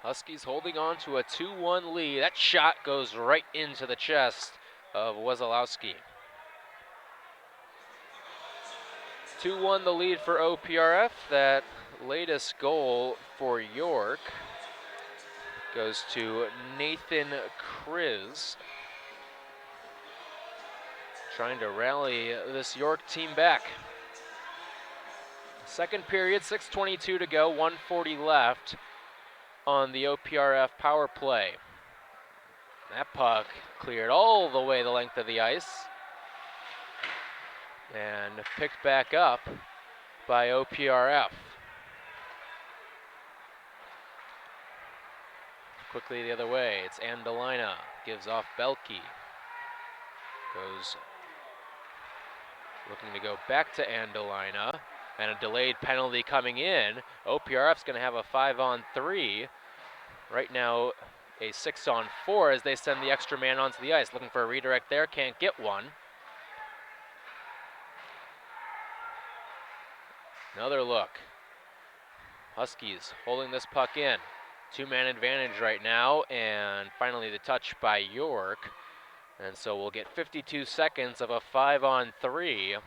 Huskies holding on to a 2-1 lead. That shot goes right into the chest of Wesolowski. 2-1 the lead for OPRF. That latest goal for York goes to Nathan Kriz, trying to rally this York team back. Second period, 6:22 to go, 1:40 left on the OPRF power play. That puck cleared all the way the length of the ice and picked back up by OPRF. Quickly the other way, it's Andolina, gives off Belke. Goes looking to go back to Andolina, and a delayed penalty coming in. OPRF's gonna have a 5-on-3. Right now, a 6-on-4 as they send the extra man onto the ice. Looking for a redirect there, can't get one. Another look. Huskies holding this puck in. Two-man advantage right now, and finally the touch by York. And so we'll get 52 seconds of a 5-on-3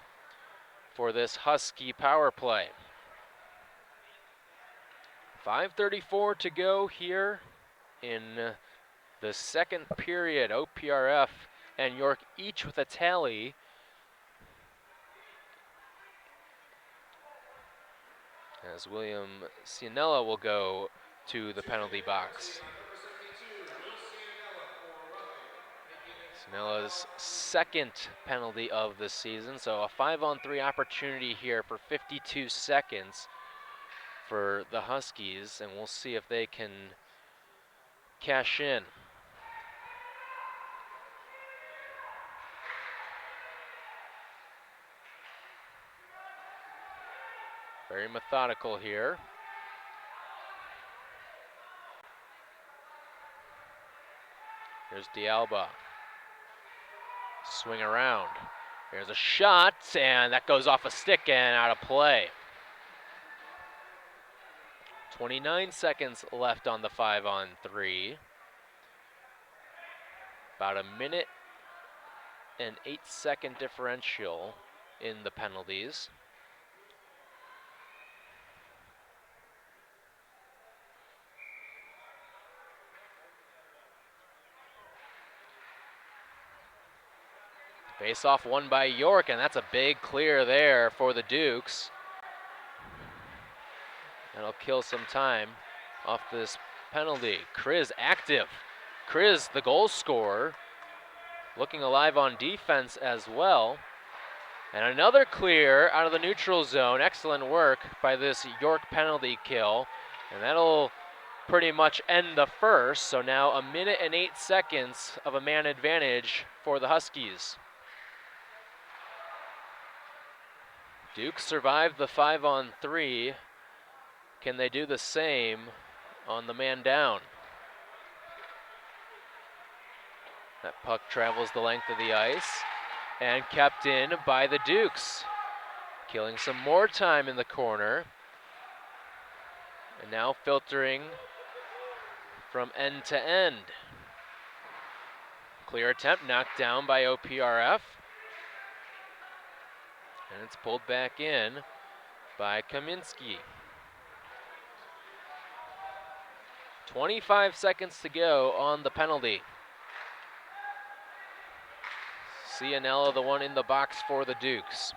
for this Husky power play. 5:34 to go here in the second period. OPRF and York each with a tally. As William Cianella will go to the penalty box. Cianella's second penalty of the season, so a 5-on-3 opportunity here for 52 seconds for the Huskies, and we'll see if they can cash in. Very methodical here. Here's D'Alba. Swing around. There's a shot, and that goes off a stick and out of play. 29 seconds left on the 5-on-3. About a minute and 8-second differential in the penalties. Face-off won by York, and that's a big clear there for the Dukes. That'll kill some time off this penalty. Kriz active. Kriz, the goal scorer, looking alive on defense as well. And another clear out of the neutral zone. Excellent work by this York penalty kill. And that'll pretty much end the first. So now a minute and 8 seconds of a man advantage for the Huskies. Dukes survived the 5-on-3. Can they do the same on the man down? That puck travels the length of the ice and kept in by the Dukes. Killing some more time in the corner. And now filtering from end to end. Clear attempt knocked down by OPRF. And it's pulled back in by Kaminsky. 25 seconds to go on the penalty. Cianella, the one in the box for the Dukes.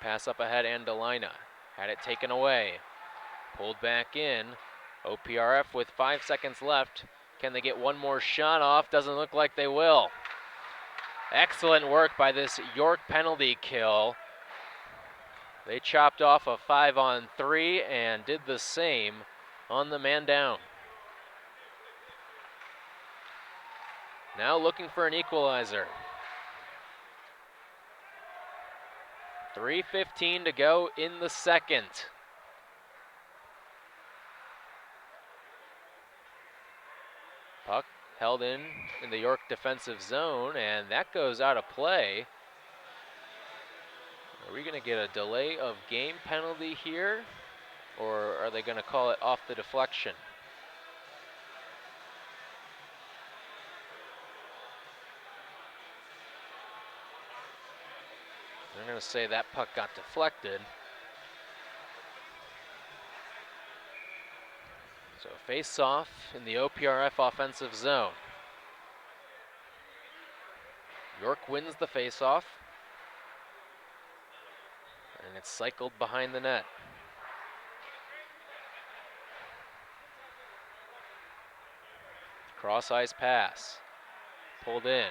Pass up ahead, Andolina. Had it taken away. Pulled back in. OPRF with 5 seconds left. Can they get one more shot off? Doesn't look like they will. Excellent work by this York penalty kill. They chopped off a 5-on-3 and did the same on the man down. Now looking for an equalizer. 3:15 to go in the second. Puck held in the York defensive zone, and that goes out of play. Are we going to get a delay of game penalty here, or are they going to call it off the deflection? They're going to say that puck got deflected. So face-off in the OPRF offensive zone. York wins the face-off. And it's cycled behind the net. Cross ice pass. Pulled in.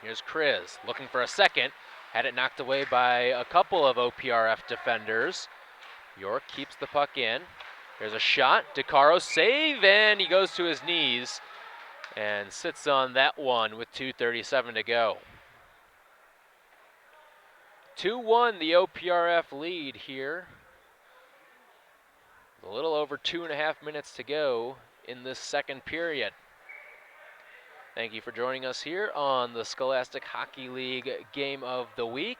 Here's Kriz looking for a second. Had it knocked away by a couple of OPRF defenders. York keeps the puck in. There's a shot. DeCaro save, and he goes to his knees and sits on that one with 2:37 to go. 2-1 the OPRF lead here. A little over 2.5 minutes to go in this second period. Thank you for joining us here on the Scholastic Hockey League Game of the Week.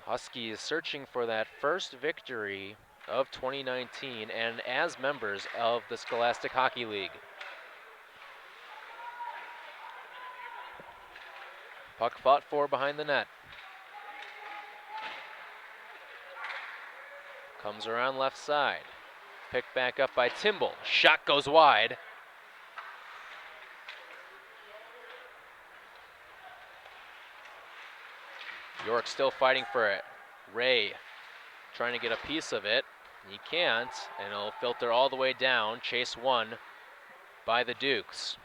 Huskies searching for that first victory of 2019 and as members of the Scholastic Hockey League. Puck fought for behind the net. Comes around left side. Picked back up by Timble. Shot goes wide. York still fighting for it. Ray trying to get a piece of it. He can't, and it'll filter all the way down. Chase one by the Dukes.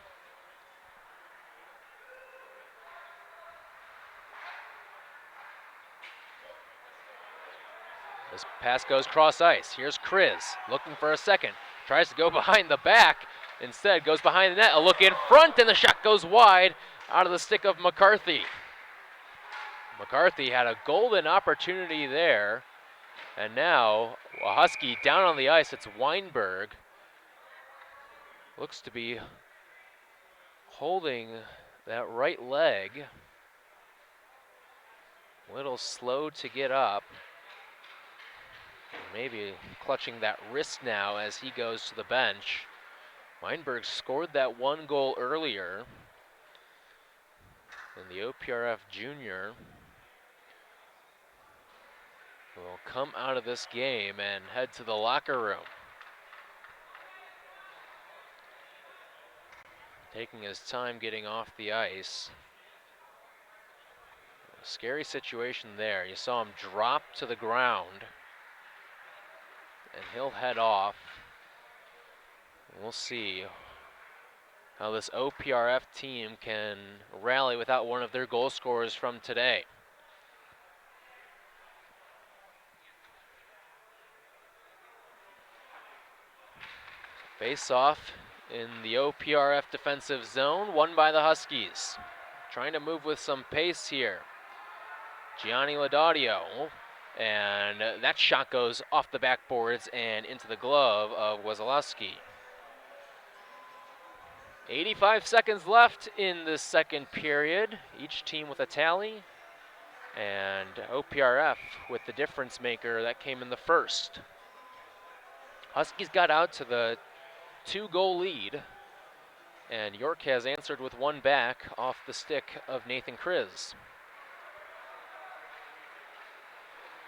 This pass goes cross ice. Here's Kriz looking for a second. Tries to go behind the back. Instead goes behind the net. A look in front, and the shot goes wide out of the stick of McCarthy. McCarthy had a golden opportunity there. And now a Husky down on the ice. It's Weinberg. Looks to be holding that right leg. A little slow to get up. Maybe clutching that wrist now as he goes to the bench. Weinberg scored that one goal earlier. And the OPRF junior will come out of this game and head to the locker room. Taking his time getting off the ice. A scary situation there. You saw him drop to the ground. And he'll head off. We'll see how this OPRF team can rally without one of their goal scorers from today. Face off in the OPRF defensive zone, won by the Huskies. Trying to move with some pace here. Gianni Laudadio. And that shot goes off the backboards and into the glove of Wazalowski. 85 seconds left in the second period. Each team with a tally. And OPRF with the difference maker that came in the first. Huskies got out to the 2-goal lead. And York has answered with one back off the stick of Nathan Kriz.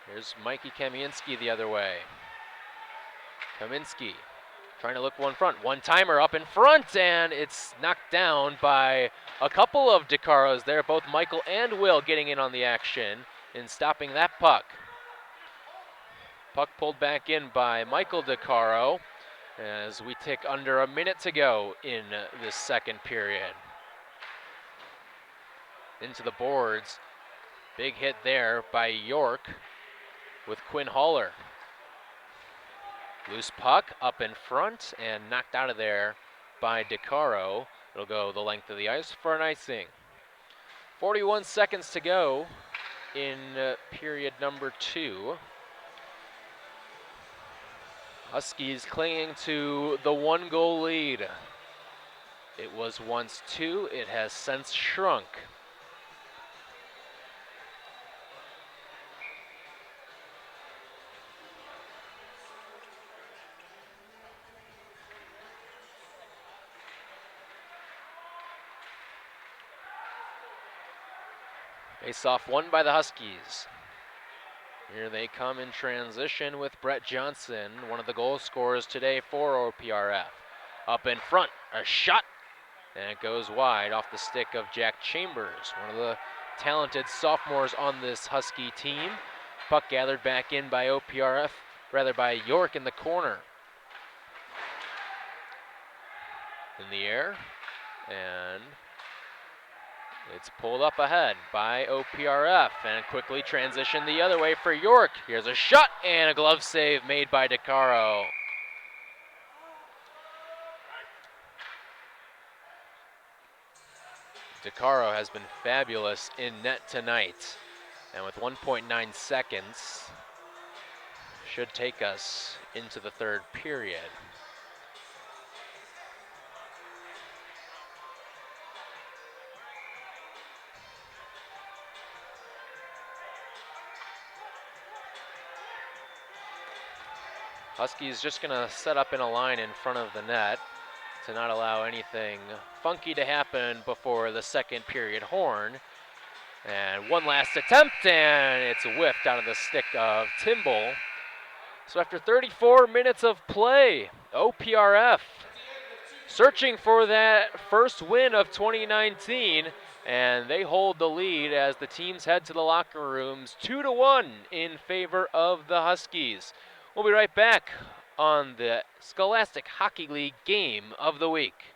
Here's Mikey Kamienski the other way. Kamienski trying to look one front. One-timer up in front, and it's knocked down by a couple of DeCaros there. Both Michael and Will getting in on the action and stopping that puck. Puck pulled back in by Michael DeCaro as we tick under a minute to go in this second period. Into the boards. Big hit there by York with Quinn Haller. Loose puck up in front and knocked out of there by DeCaro. It'll go the length of the ice for an icing. 41 seconds to go in period number 2. Huskies clinging to the 1-goal lead. It was once 2, it has since shrunk. Face-off won by the Huskies. Here they come in transition with Brett Johnson, one of the goal scorers today for OPRF. Up in front, a shot, and it goes wide off the stick of Jack Chambers, one of the talented sophomores on this Husky team. Puck gathered back in by OPRF, rather by York in the corner. in the air, and it's pulled up ahead by OPRF and quickly transitioned the other way for York. Here's a shot and a glove save made by DeCaro. DeCaro has been fabulous in net tonight, and with 1.9 seconds, should take us into the third period. Huskies just gonna set up in a line in front of the net to not allow anything funky to happen before the second period horn. And one last attempt, and it's whiffed out of the stick of Timble. So after 34 minutes of play, OPRF searching for that first win of 2019, and they hold the lead as the teams head to the locker rooms 2-1 in favor of the Huskies. We'll be right back on the Scholastic Hockey League Game of the Week.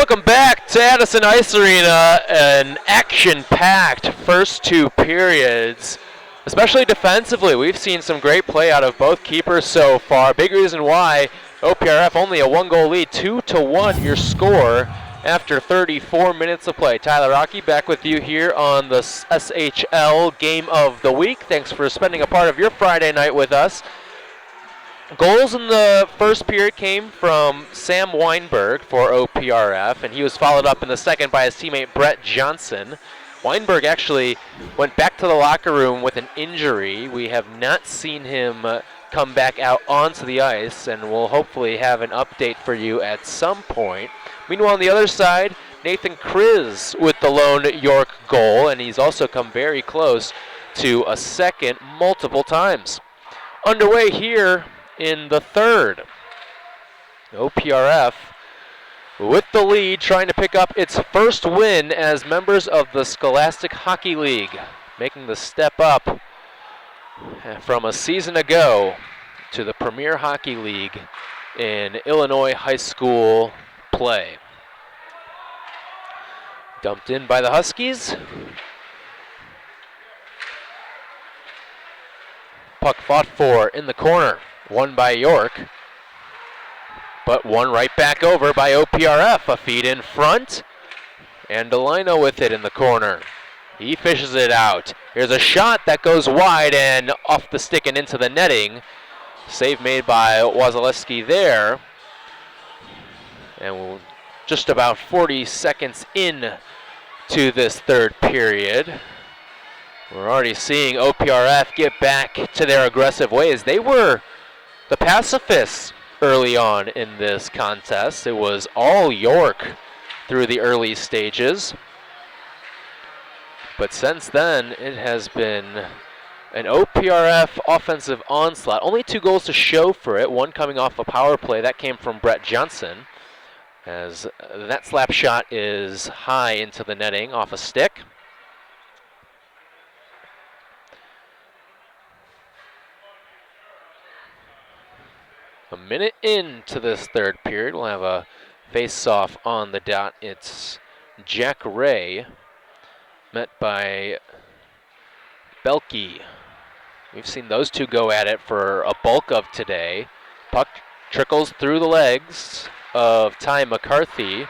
Welcome back to Addison Ice Arena. An action-packed first two periods, especially defensively. We've seen some great play out of both keepers so far. Big reason why OPRF only a one-goal lead, 2-1 your score after 34 minutes of play. Tyler Rocky back with you here on the SHL Game of the Week. Thanks for spending a part of your Friday night with us. Goals in the first period came from Sam Weinberg for OPRF, and he was followed up in the second by his teammate Brett Johnson. Weinberg actually went back to the locker room with an injury. We have not seen him come back out onto the ice, and we'll hopefully have an update for you at some point. Meanwhile, on the other side, Nathan Kriz with the lone York goal, and he's also come very close to a second multiple times. Underway here in the third. OPRF with the lead, trying to pick up its first win as members of the Scholastic Hockey League, making the step up from a season ago to the Premier Hockey League in Illinois high school play. Dumped in by the Huskies. Puck fought for in the corner. Won by York, but won right back over by OPRF. A feed in front, and Delino with it in the corner. He fishes it out. Here's a shot that goes wide and off the stick and into the netting. Save made by Wasilewski there. And we're just about 40 seconds in to this third period. We're already seeing OPRF get back to their aggressive ways. They were the pacifists early on in this contest. It was all York through the early stages. But since then, it has been an OPRF offensive onslaught. Only 2 goals to show for it, one coming off a power play. That came from Brett Johnson, as that slap shot is high into the netting off a stick. A minute into this third period, we'll have a face-off on the dot. It's Jack Ray, met by Belke. We've seen those two go at it for a bulk of today. Puck trickles through the legs of Ty McCarthy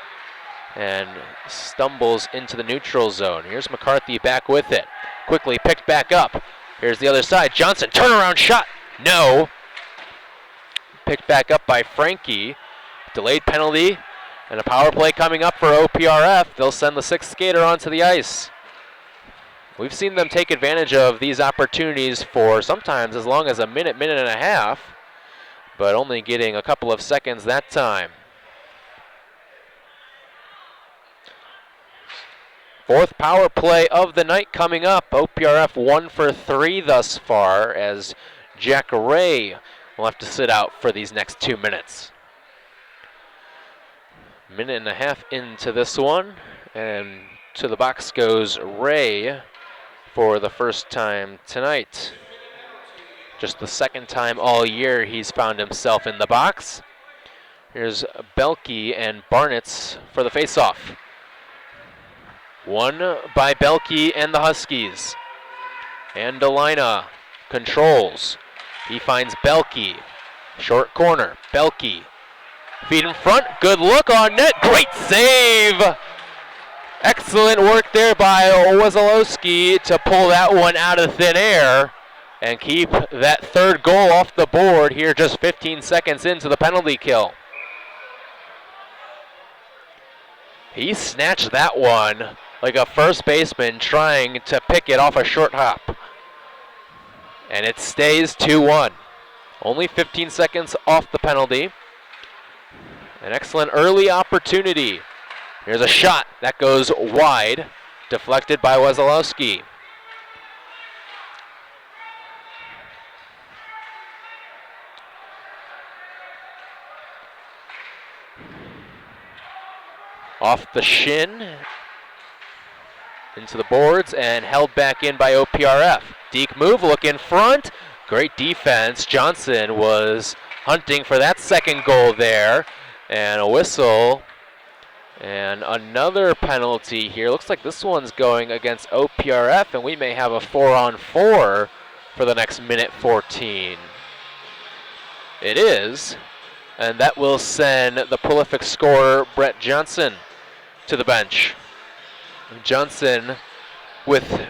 and stumbles into the neutral zone. Here's McCarthy back with it. Quickly picked back up. Here's the other side. Johnson, turnaround shot. No. Picked back up by Frankie. Delayed penalty and a power play coming up for OPRF. They'll send the 6th skater onto the ice. We've seen them take advantage of these opportunities for sometimes as long as a minute, minute and a half, but only getting a couple of seconds that time. 4th power play of the night coming up. OPRF 1 for 3 thus far, as Jack Ray will have to sit out for these next 2 minutes. Minute and a half into this one, and to the box goes Ray for the first time tonight. Just the 2nd time all year he's found himself in the box. Here's Belke and Barnitz for the faceoff. Won by Belke and the Huskies. And Delina controls. He finds Belke. Short corner. Belke. Feed in front. Good look on net. Great save. Excellent work there by Wasilewski to pull that one out of thin air and keep that 3rd goal off the board here just 15 seconds into the penalty kill. He snatched that one like a first baseman trying to pick it off a short hop. And it stays 2-1. Only 15 seconds off the penalty. An excellent early opportunity. Here's a shot that goes wide, deflected by Wasilewski. Off the shin, into the boards, and held back in by OPRF. Deke move, look in front. Great defense. Johnson was hunting for that 2nd goal there. And a whistle And another penalty here. Looks like this one's going against OPRF, and we may have a 4-on-4 for the next minute 14. It is, and that will send the prolific scorer Brett Johnson to the bench. Johnson with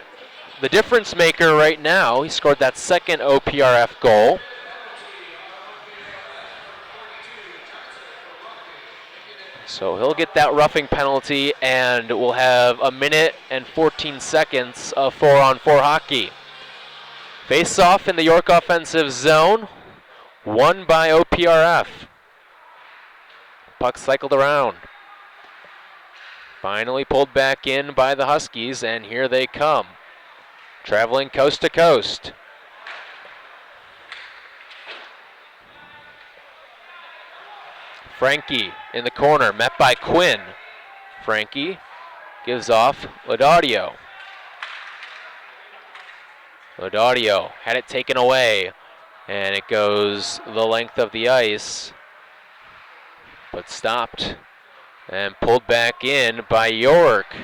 the difference maker right now. He scored that second OPRF goal. So he'll get that roughing penalty, and we'll have a minute and 14 seconds of 4-on-4 hockey. Face-off in the York offensive zone, won by OPRF. Puck cycled around. Finally pulled back in by the Huskies, and here they come. Traveling coast to coast. Frankie in the corner, met by Quinn. Frankie gives off Laudadio. Laudadio had it taken away, and it goes the length of the ice, but stopped and pulled back in by York.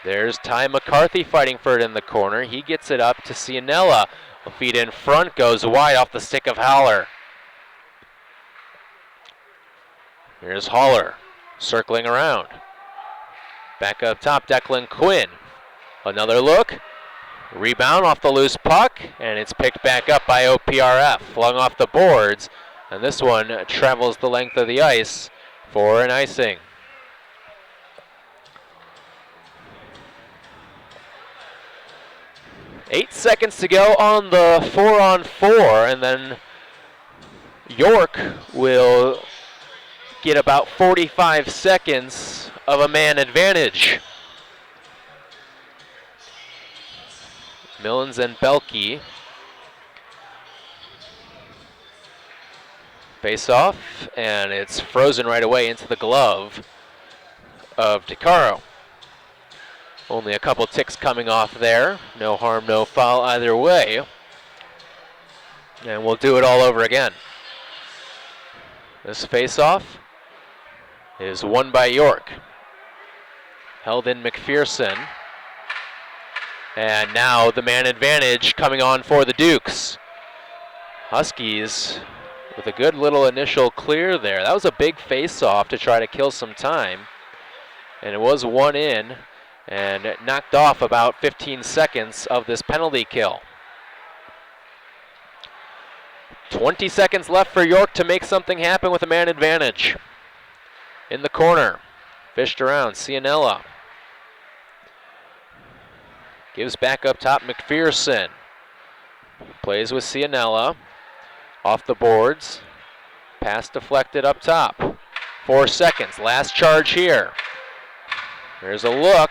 There's Ty McCarthy fighting for it in the corner. He gets it up to Cianella. A feed in front, goes wide off the stick of Haller. Here's Haller circling around. Back up top, Declan Quinn. Another look. Rebound off the loose puck, and it's picked back up by OPRF. Flung off the boards, and this one travels the length of the ice for an icing. Eight seconds to go on the 4-on-4, and then York will get about 45 seconds of a man advantage. Millens and Belke face off, and it's frozen right away into the glove of DeCaro. Only a couple ticks coming off there. No harm, no foul either way. And we'll do it all over again. This face-off is won by York. Held in McPherson. And now the man advantage coming on for the Dukes. Huskies with a good little initial clear there. That was a big face-off to try to kill some time. And it was one in, and it knocked off about 15 seconds of this penalty kill. 20 seconds left for York to make something happen with a man advantage. In the corner, fished around, Cianella. Gives back up top, McPherson. Plays with Cianella. Off the boards. Pass deflected up top. 4 seconds, last charge here. There's a look.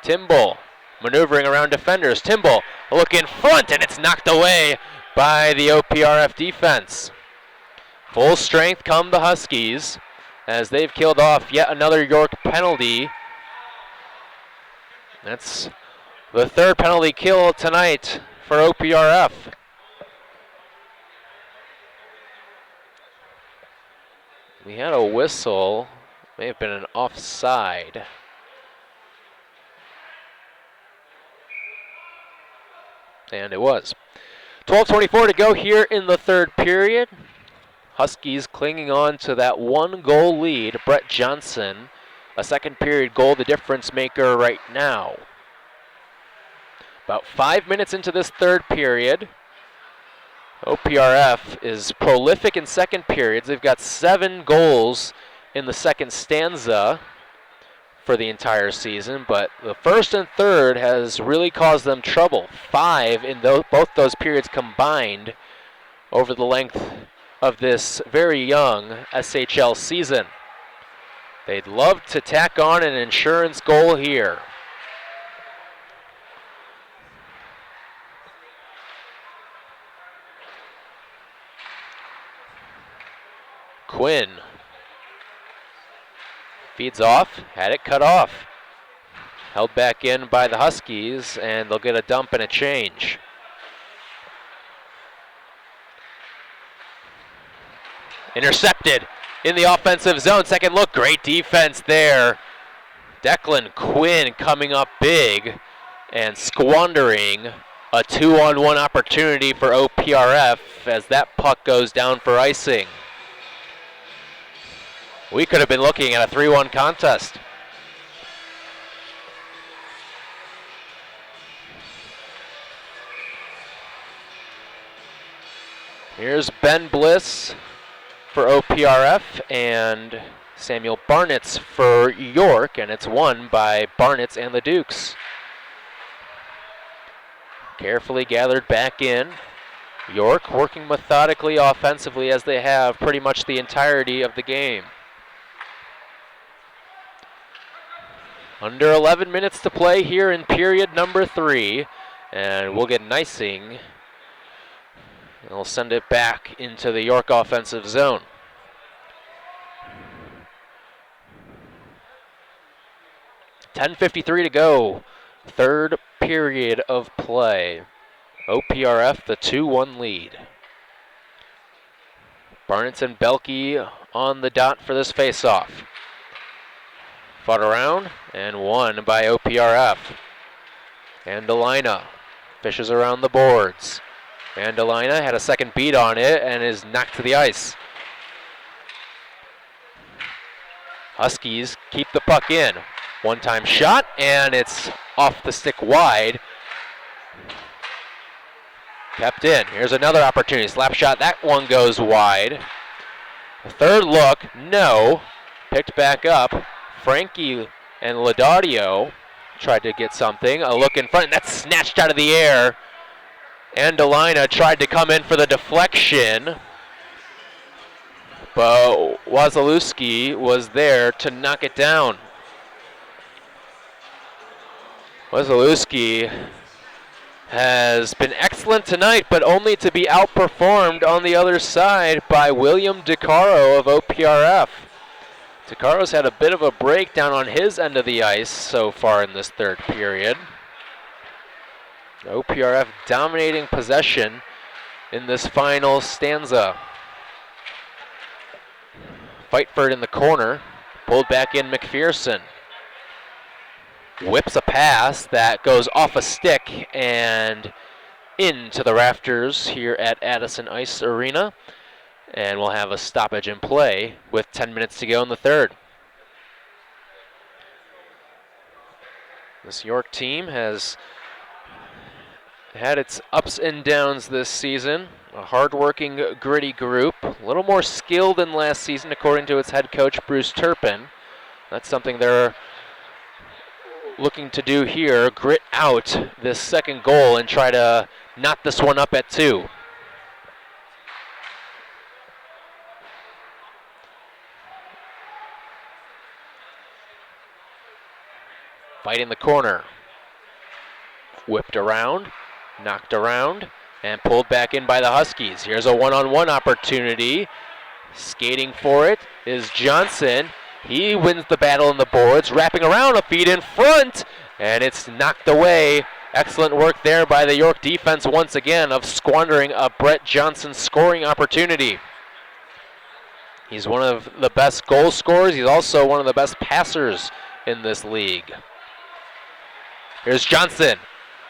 Timble maneuvering around defenders. Timble, a look in front, and it's knocked away by the OPRF defense. Full strength come the Huskies as they've killed off yet another York penalty. That's the third penalty kill tonight for OPRF. We had a whistle, may have been an offside. And it was. 12:24 to go here in the third period. Huskies clinging on to that 1-goal lead. Brett Johnson, a second period goal, the difference maker right now. About 5 minutes into this third period. OPRF is prolific in second periods. They've got 7 goals in the second stanza for the entire season, but the first and third has really caused them trouble. 5 in both those periods combined over the length of this very young SHL season. They'd love to tack on an insurance goal here. Quinn feeds off, had it cut off. Held back in by the Huskies, and they'll get a dump and a change. Intercepted in the offensive zone. Second look, great defense there. Declan Quinn coming up big and squandering a 2-on-1 opportunity for OPRF as that puck goes down for icing. We could have been looking at a 3-1 contest. Here's Ben Bliss for OPRF and Samuel Barnitz for York, and it's won by Barnitz and the Dukes. Carefully gathered back in. York working methodically offensively as they have pretty much the entirety of the game. Under 11 minutes to play here in period number 3, and we'll get an icing. They'll send it back into the York offensive zone. .53 to go. Third period of play. OPRF the 2-1 lead. Barnitz and Belke on the dot for this faceoff. Fought around and won by OPRF. Andalina fishes around the boards. Andalina had a second beat on it and is knocked to the ice. Huskies keep the puck in. One-time shot, and it's off the stick wide. Kept in. Here's another opportunity. Slap shot. That one goes wide. A third look. No. Picked back up. Frankie and Laudadio tried to get something. A look in front, and that's snatched out of the air. Andalina tried to come in for the deflection, but Wasilewski was there to knock it down. Wasilewski has been excellent tonight, but only to be outperformed on the other side by William DeCaro of OPRF. DeCaro's had a bit of a breakdown on his end of the ice so far in this third period. OPRF dominating possession in this final stanza. Fightford in the corner, pulled back in McPherson. Whips a pass that goes off a stick and into the rafters here at Addison Ice Arena. And we'll have a stoppage in play with 10 minutes to go in the third. This York team has had its ups and downs this season. A hard-working, gritty group. A little more skilled than last season, according to its head coach, Bruce Turpin. That's something they're looking to do here, grit out this second goal and try to knot this one up at 2. Fight in the corner. Whipped around, knocked around, and pulled back in by the Huskies. Here's a one-on-one opportunity. Skating for it is Johnson. He wins the battle in the boards, wrapping around, a feed in front, and it's knocked away. Excellent work there by the York defense once again of squandering a Brett Johnson scoring opportunity. He's one of the best goal scorers. He's also one of the best passers in this league. Here's Johnson.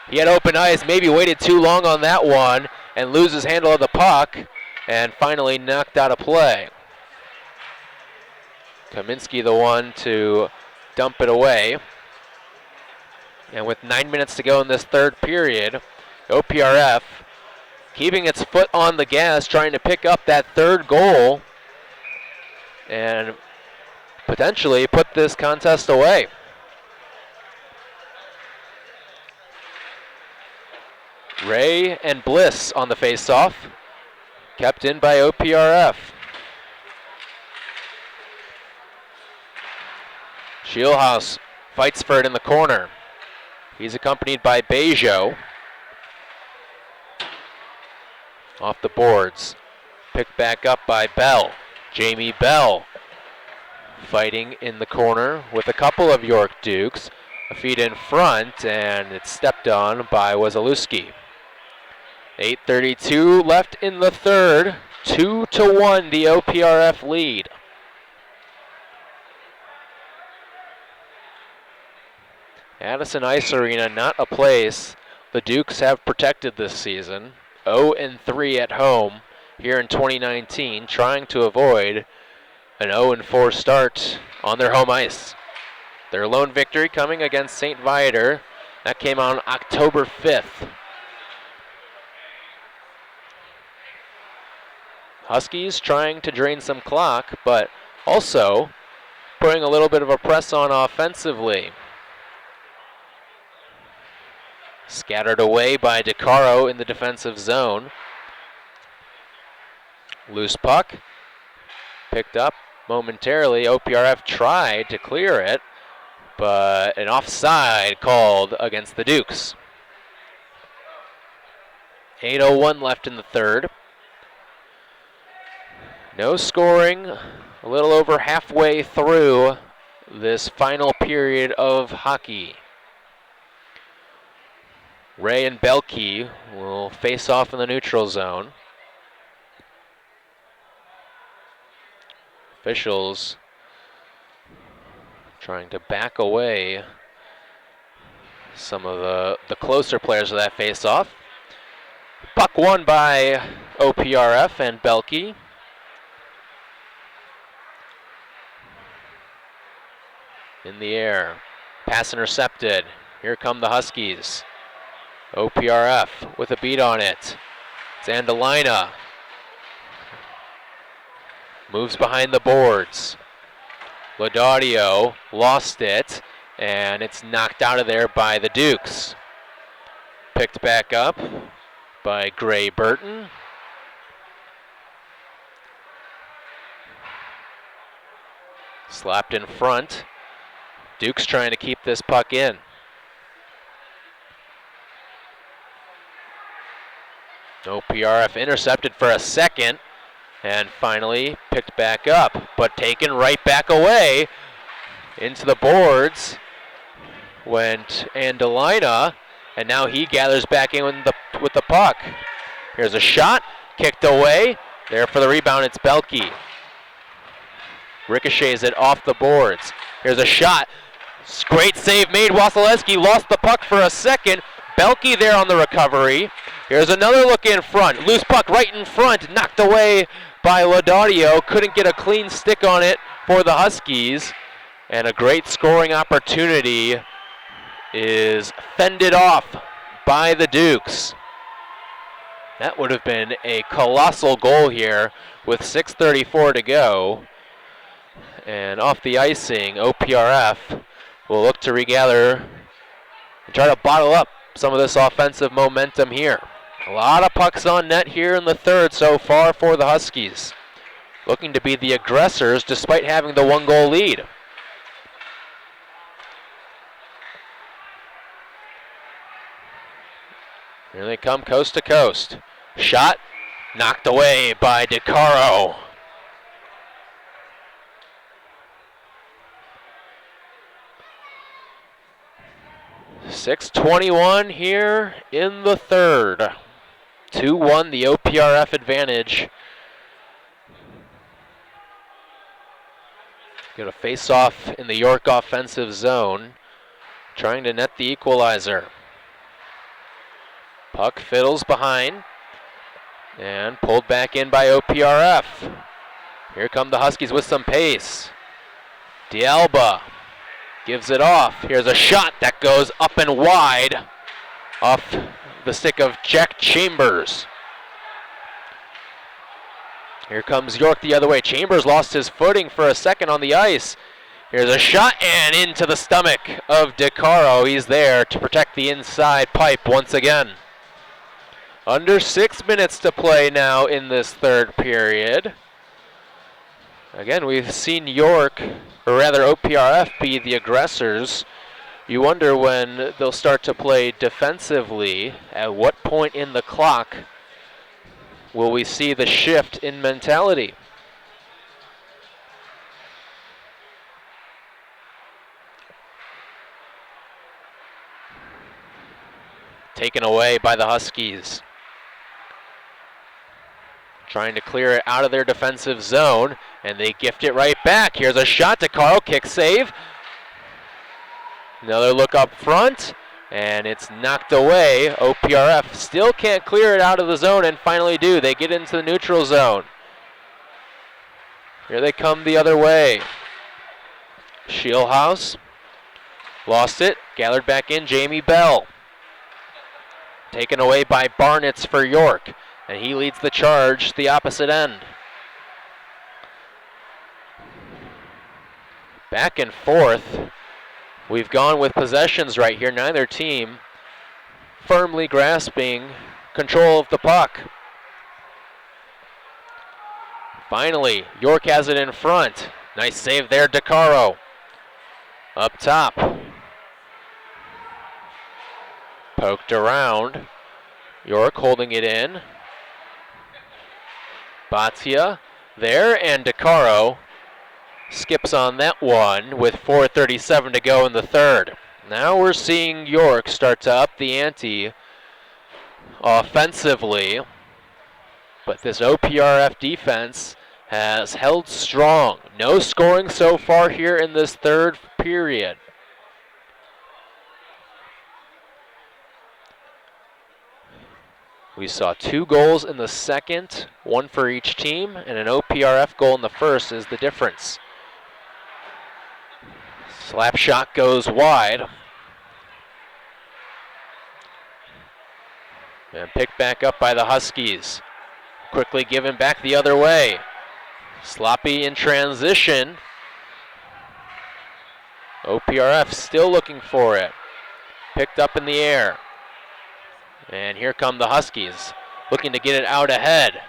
He had open ice, maybe waited too long on that one, and loses handle of the puck, and finally knocked out of play. Kaminsky the one to dump it away. And with 9 minutes to go in this third period, OPRF keeping its foot on the gas, trying to pick up that third goal and potentially put this contest away. Ray and Bliss on the faceoff, kept in by OPRF. Shielhaus fights for it in the corner. He's accompanied by Bejo. Off the boards. Picked back up by Bell. Jamie Bell fighting in the corner with a couple of York Dukes. A feed in front, and it's stepped on by Wasilewski. 8:32 left in the third. 2-1 the OPRF lead. Addison Ice Arena, not a place the Dukes have protected this season. 0-3 at home here in 2019, trying to avoid an 0-4 start on their home ice. Their lone victory coming against St. Viator. That came on October 5th. Huskies trying to drain some clock, but also putting a little bit of a press on offensively. Scattered away by DeCaro in the defensive zone. Loose puck. Picked up momentarily. OPRF tried to clear it, but an offside called against the Dukes. 8:01 left in the third. No scoring, a little over halfway through this final period of hockey. Ray and Belkey will face off in the neutral zone. Officials trying to back away some of the closer players of that face-off. Puck won by OPRF and Belkey. In the air, pass intercepted. Here come the Huskies. OPRF with a beat on it. Zandalina moves behind the boards. Laudadio lost it, and it's knocked out of there by the Dukes. Picked back up by Gray Burton. Slapped in front. Dukes trying to keep this puck in. OPRF intercepted for a second and finally picked back up, but taken right back away. Into the boards went Andalina, and now he gathers back in with the puck. Here's a shot, kicked away. There for the rebound, it's Belkey. Ricochets it off the boards. Here's a shot. Great save made. Wasilewski lost the puck for a second. Belkey there on the recovery. Here's another look in front. Loose puck right in front. Knocked away by Laudadio. Couldn't get a clean stick on it for the Huskies. And a great scoring opportunity is fended off by the Dukes. That would have been a colossal goal here with 6:34 to go. And off the icing, OPRF will look to regather and try to bottle up some of this offensive momentum here. A lot of pucks on net here in the third so far for the Huskies. Looking to be the aggressors despite having the 1-goal lead. Here they come coast to coast. Shot knocked away by DeCaro. .6:21 here in the third. 2-1 the OPRF advantage. Got a face-off in the York offensive zone, trying to net the equalizer. Puck fiddles behind and pulled back in by OPRF. Here come the Huskies with some pace. D'Alba gives it off. Here's a shot that goes up and wide off the stick of Jack Chambers. Here comes York the other way. Chambers lost his footing for a second on the ice. Here's a shot and into the stomach of DeCaro. He's there to protect the inside pipe once again. Under 6 minutes to play now in this third period. Again, we've seen York, or rather OPRF, be the aggressors. You wonder when they'll start to play defensively. At what point in the clock will we see the shift in mentality? Taken away by the Huskies. Trying to clear it out of their defensive zone, and they gift it right back. Here's a shot to Carl, kick save. Another look up front, and it's knocked away. OPRF still can't clear it out of the zone, and finally do. They get into the neutral zone. Here they come the other way. Shieldhouse lost it, gathered back in. Jamie Bell. Taken away by Barnitz for York, and he leads the charge the opposite end. Back and forth. We've gone with possessions right here. Neither team firmly grasping control of the puck. Finally, York has it in front. Nice save there, DeCaro. Up top. Poked around. York holding it in. Batia there, and DeCaro skips on that one with 4:37 to go in the third. Now we're seeing York start to up the ante offensively, but this OPRF defense has held strong. No scoring so far here in this third period. We saw 2 goals in the second, 1 for each team, and an OPRF goal in the first is the difference. Slap shot goes wide. And picked back up by the Huskies. Quickly given back the other way. Sloppy in transition. OPRF still looking for it. Picked up in the air. And here come the Huskies, looking to get it out ahead.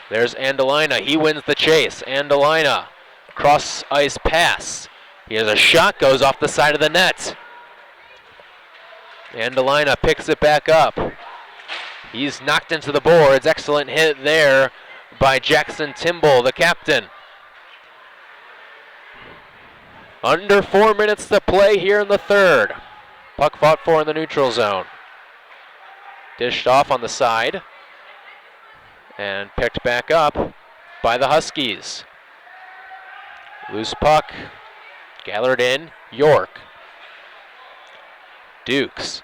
There's Andalina. He wins the chase. Andalina, cross ice pass. He has a shot, goes off the side of the net. Andalina picks it back up. He's knocked into the boards. Excellent hit there by Jackson Timble, the captain. Under 4 minutes to play here in the third. Puck fought for in the neutral zone. Dished off on the side and picked back up by the Huskies. Loose puck, gathered in, York. Dukes,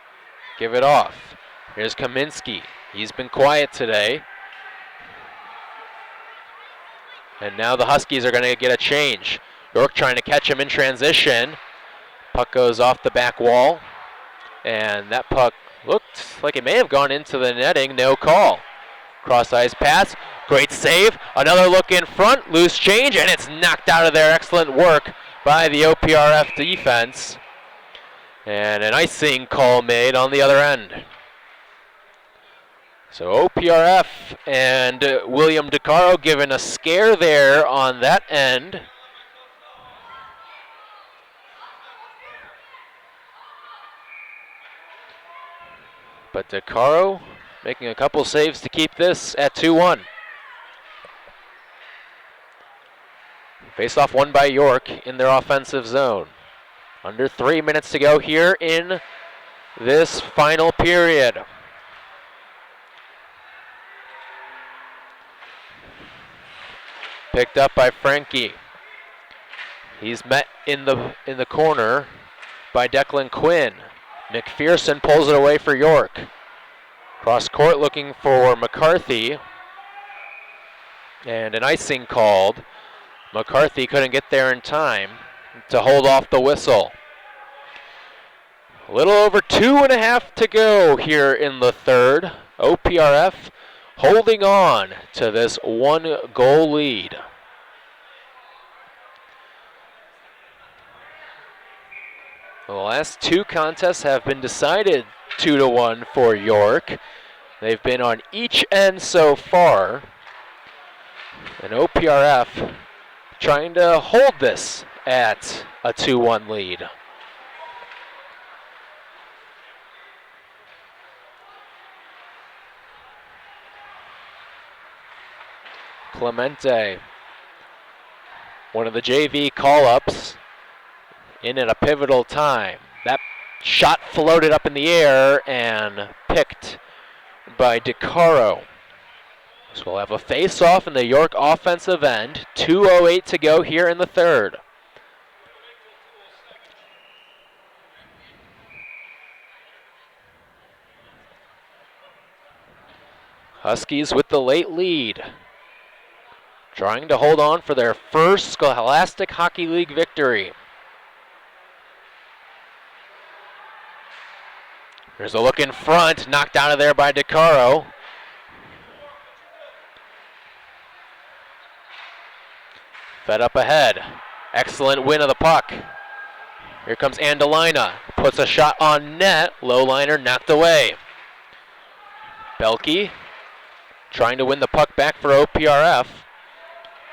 give it off. Here's Kaminsky. He's been quiet today. And now the Huskies are going to get a change. York trying to catch him in transition. Puck goes off the back wall. And that puck looked like it may have gone into the netting. No call. Cross ice pass. Great save. Another look in front. Loose change. And it's knocked out of there. Excellent work by the OPRF defense. And an icing call made on the other end. So OPRF and William DeCaro given a scare there on that end. But DeCaro making a couple saves to keep this at 2-1. Face-off won by York in their offensive zone. Under 3 minutes to go here in this final period. Picked up by Frankie. He's met in the corner by Declan Quinn. McPherson pulls it away for York. Cross court looking for McCarthy. And an icing called. McCarthy couldn't get there in time to hold off the whistle. A little over 2.5 to go here in the third. OPRF holding on to this 1-goal lead. The last 2 contests have been decided 2-1 for York. They've been on each end so far. And OPRF trying to hold this at a 2-1 lead. Clemente, one of the JV call-ups, in at a pivotal time. That shot floated up in the air and picked by DeCaro. So we'll have a face-off in the York offensive end. 2:08 to go here in the third. Huskies with the late lead, trying to hold on for their first Scholastic Hockey League victory. There's a look in front, knocked out of there by DeCaro. Fed up ahead. Excellent win of the puck. Here comes Andalina. Puts a shot on net. Low liner knocked away. Belke trying to win the puck back for OPRF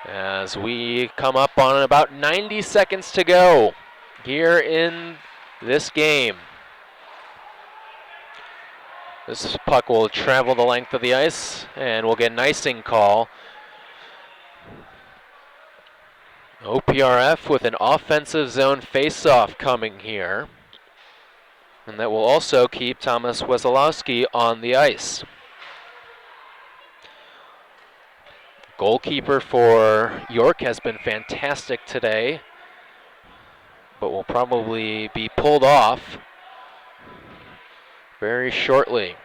as we come up on about 90 seconds to go here in this game. This puck will travel the length of the ice and we'll get an icing call. OPRF with an offensive zone face-off coming here. And that will also keep Thomas Wesolowski on the ice. Goalkeeper for York has been fantastic today, but will probably be pulled off very shortly.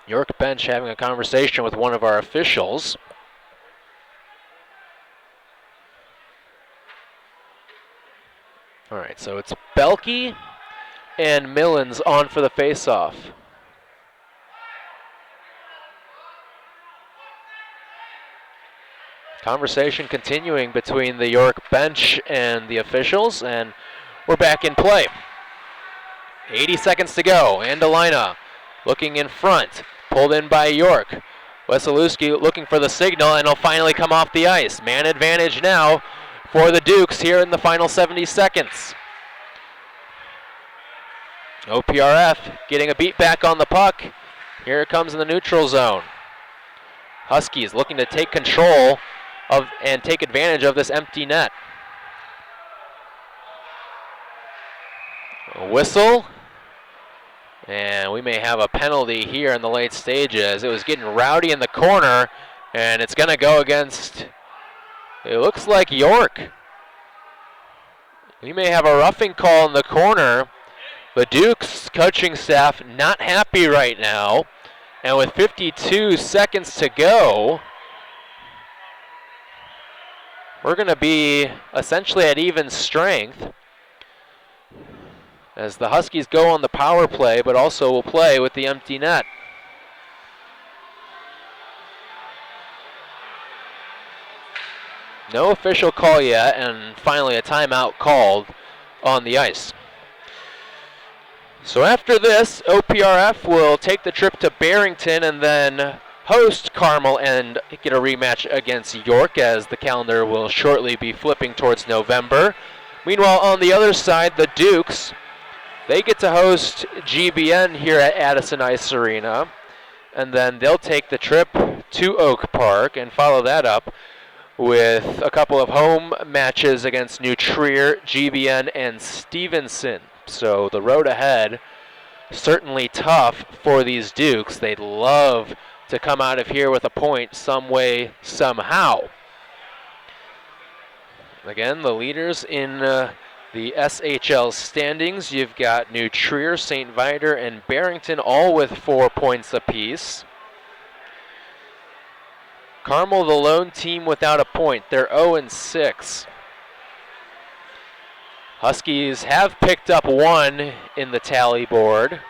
York bench having a conversation with one of our officials. All right, so it's Belke and Millens on for the faceoff. Conversation continuing between the York bench and the officials, and we're back in play. 80 seconds to go. Andalina looking in front, pulled in by York. Wesolowski looking for the signal, and he'll finally come off the ice. Man advantage now for the Dukes here in the final 70 seconds. OPRF getting a beat back on the puck. Here it comes in the neutral zone. Huskies looking to take control of and take advantage of this empty net. A whistle. And we may have a penalty here in the late stages. It was getting rowdy in the corner, and it's going to go against, it looks like York. We may have a roughing call in the corner. The Dukes coaching staff not happy right now. And with 52 seconds to go, we're going to be essentially at even strength as the Huskies go on the power play, but also will play with the empty net. No official call yet, and finally a timeout called on the ice. So after this, OPRF will take the trip to Barrington and then host Carmel and get a rematch against York, as the calendar will shortly be flipping towards November. Meanwhile, on the other side, the Dukes, they get to host GBN here at Addison Ice Arena, and then they'll take the trip to Oak Park and follow that up with a couple of home matches against New Trier, GBN, and Stevenson. So the road ahead, certainly tough for these Dukes. They'd love to come out of here with a point some way, somehow. Again, the leaders in the SHL standings, you've got New Trier, St. Viator, and Barrington all with 4 points apiece. Carmel, the lone team without a point. They're 0-6. Huskies have picked up one in the tally board.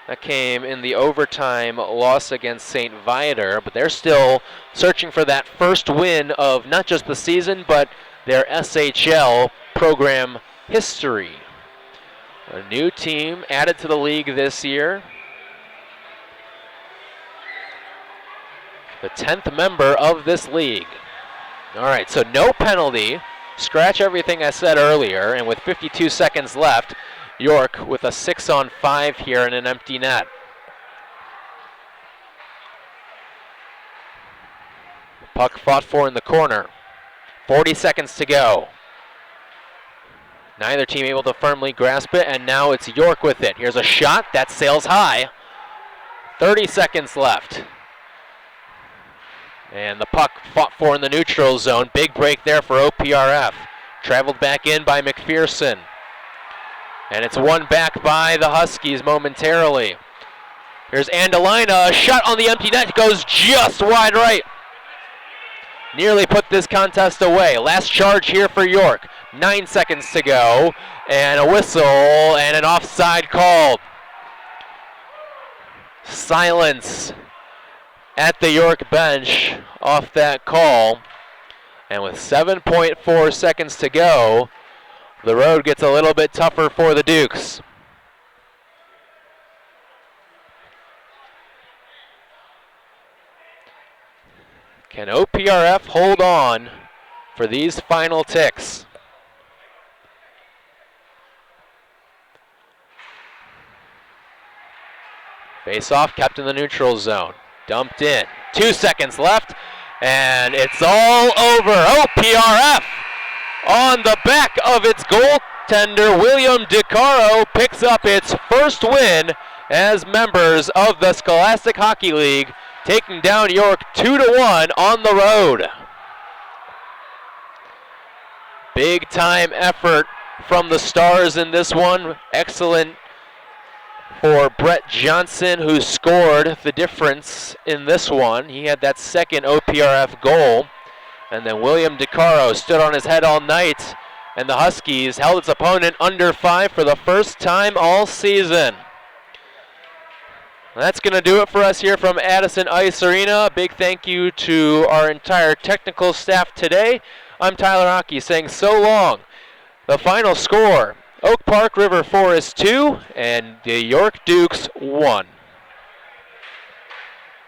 That came in the overtime loss against St. Viator, but they're still searching for that first win of not just the season, but their SHL program history. A new team added to the league this year. The 10th member of this league. All right, so no penalty. Scratch everything I said earlier, and with 52 seconds left, York with a 6-on-5 here in an empty net. Puck fought for in the corner. 40 seconds to go. Neither team able to firmly grasp it, and now it's York with it. Here's a shot that sails high. 30 seconds left. And the puck fought for in the neutral zone. Big break there for OPRF. Traveled back in by McPherson. And it's won back by the Huskies momentarily. Here's Andalina, a shot on the empty net, goes just wide right. Nearly put this contest away. Last charge here for York. 9 seconds to go, and a whistle and an offside called. Silence at the York bench off that call. And with 7.4 seconds to go, the road gets a little bit tougher for the Dukes. Can OPRF hold on for these final ticks? Face-off kept in the neutral zone. Dumped in. 2 seconds left, and it's all over. OPRF on the back of its goaltender, William DeCaro, picks up its first win as members of the Scholastic Hockey League, taking down York 2-1 on the road. Big time effort from the Stars in this one. Excellent for Brett Johnson, who scored the difference in this one. He had that second OPRF goal. And then William DeCaro stood on his head all night, and the Huskies held its opponent under 5 for the first time all season. That's going to do it for us here from Addison Ice Arena. A big thank you to our entire technical staff today. I'm Tyler Hockey saying so long. The final score, Oak Park River Forest 2 and the York Dukes 1.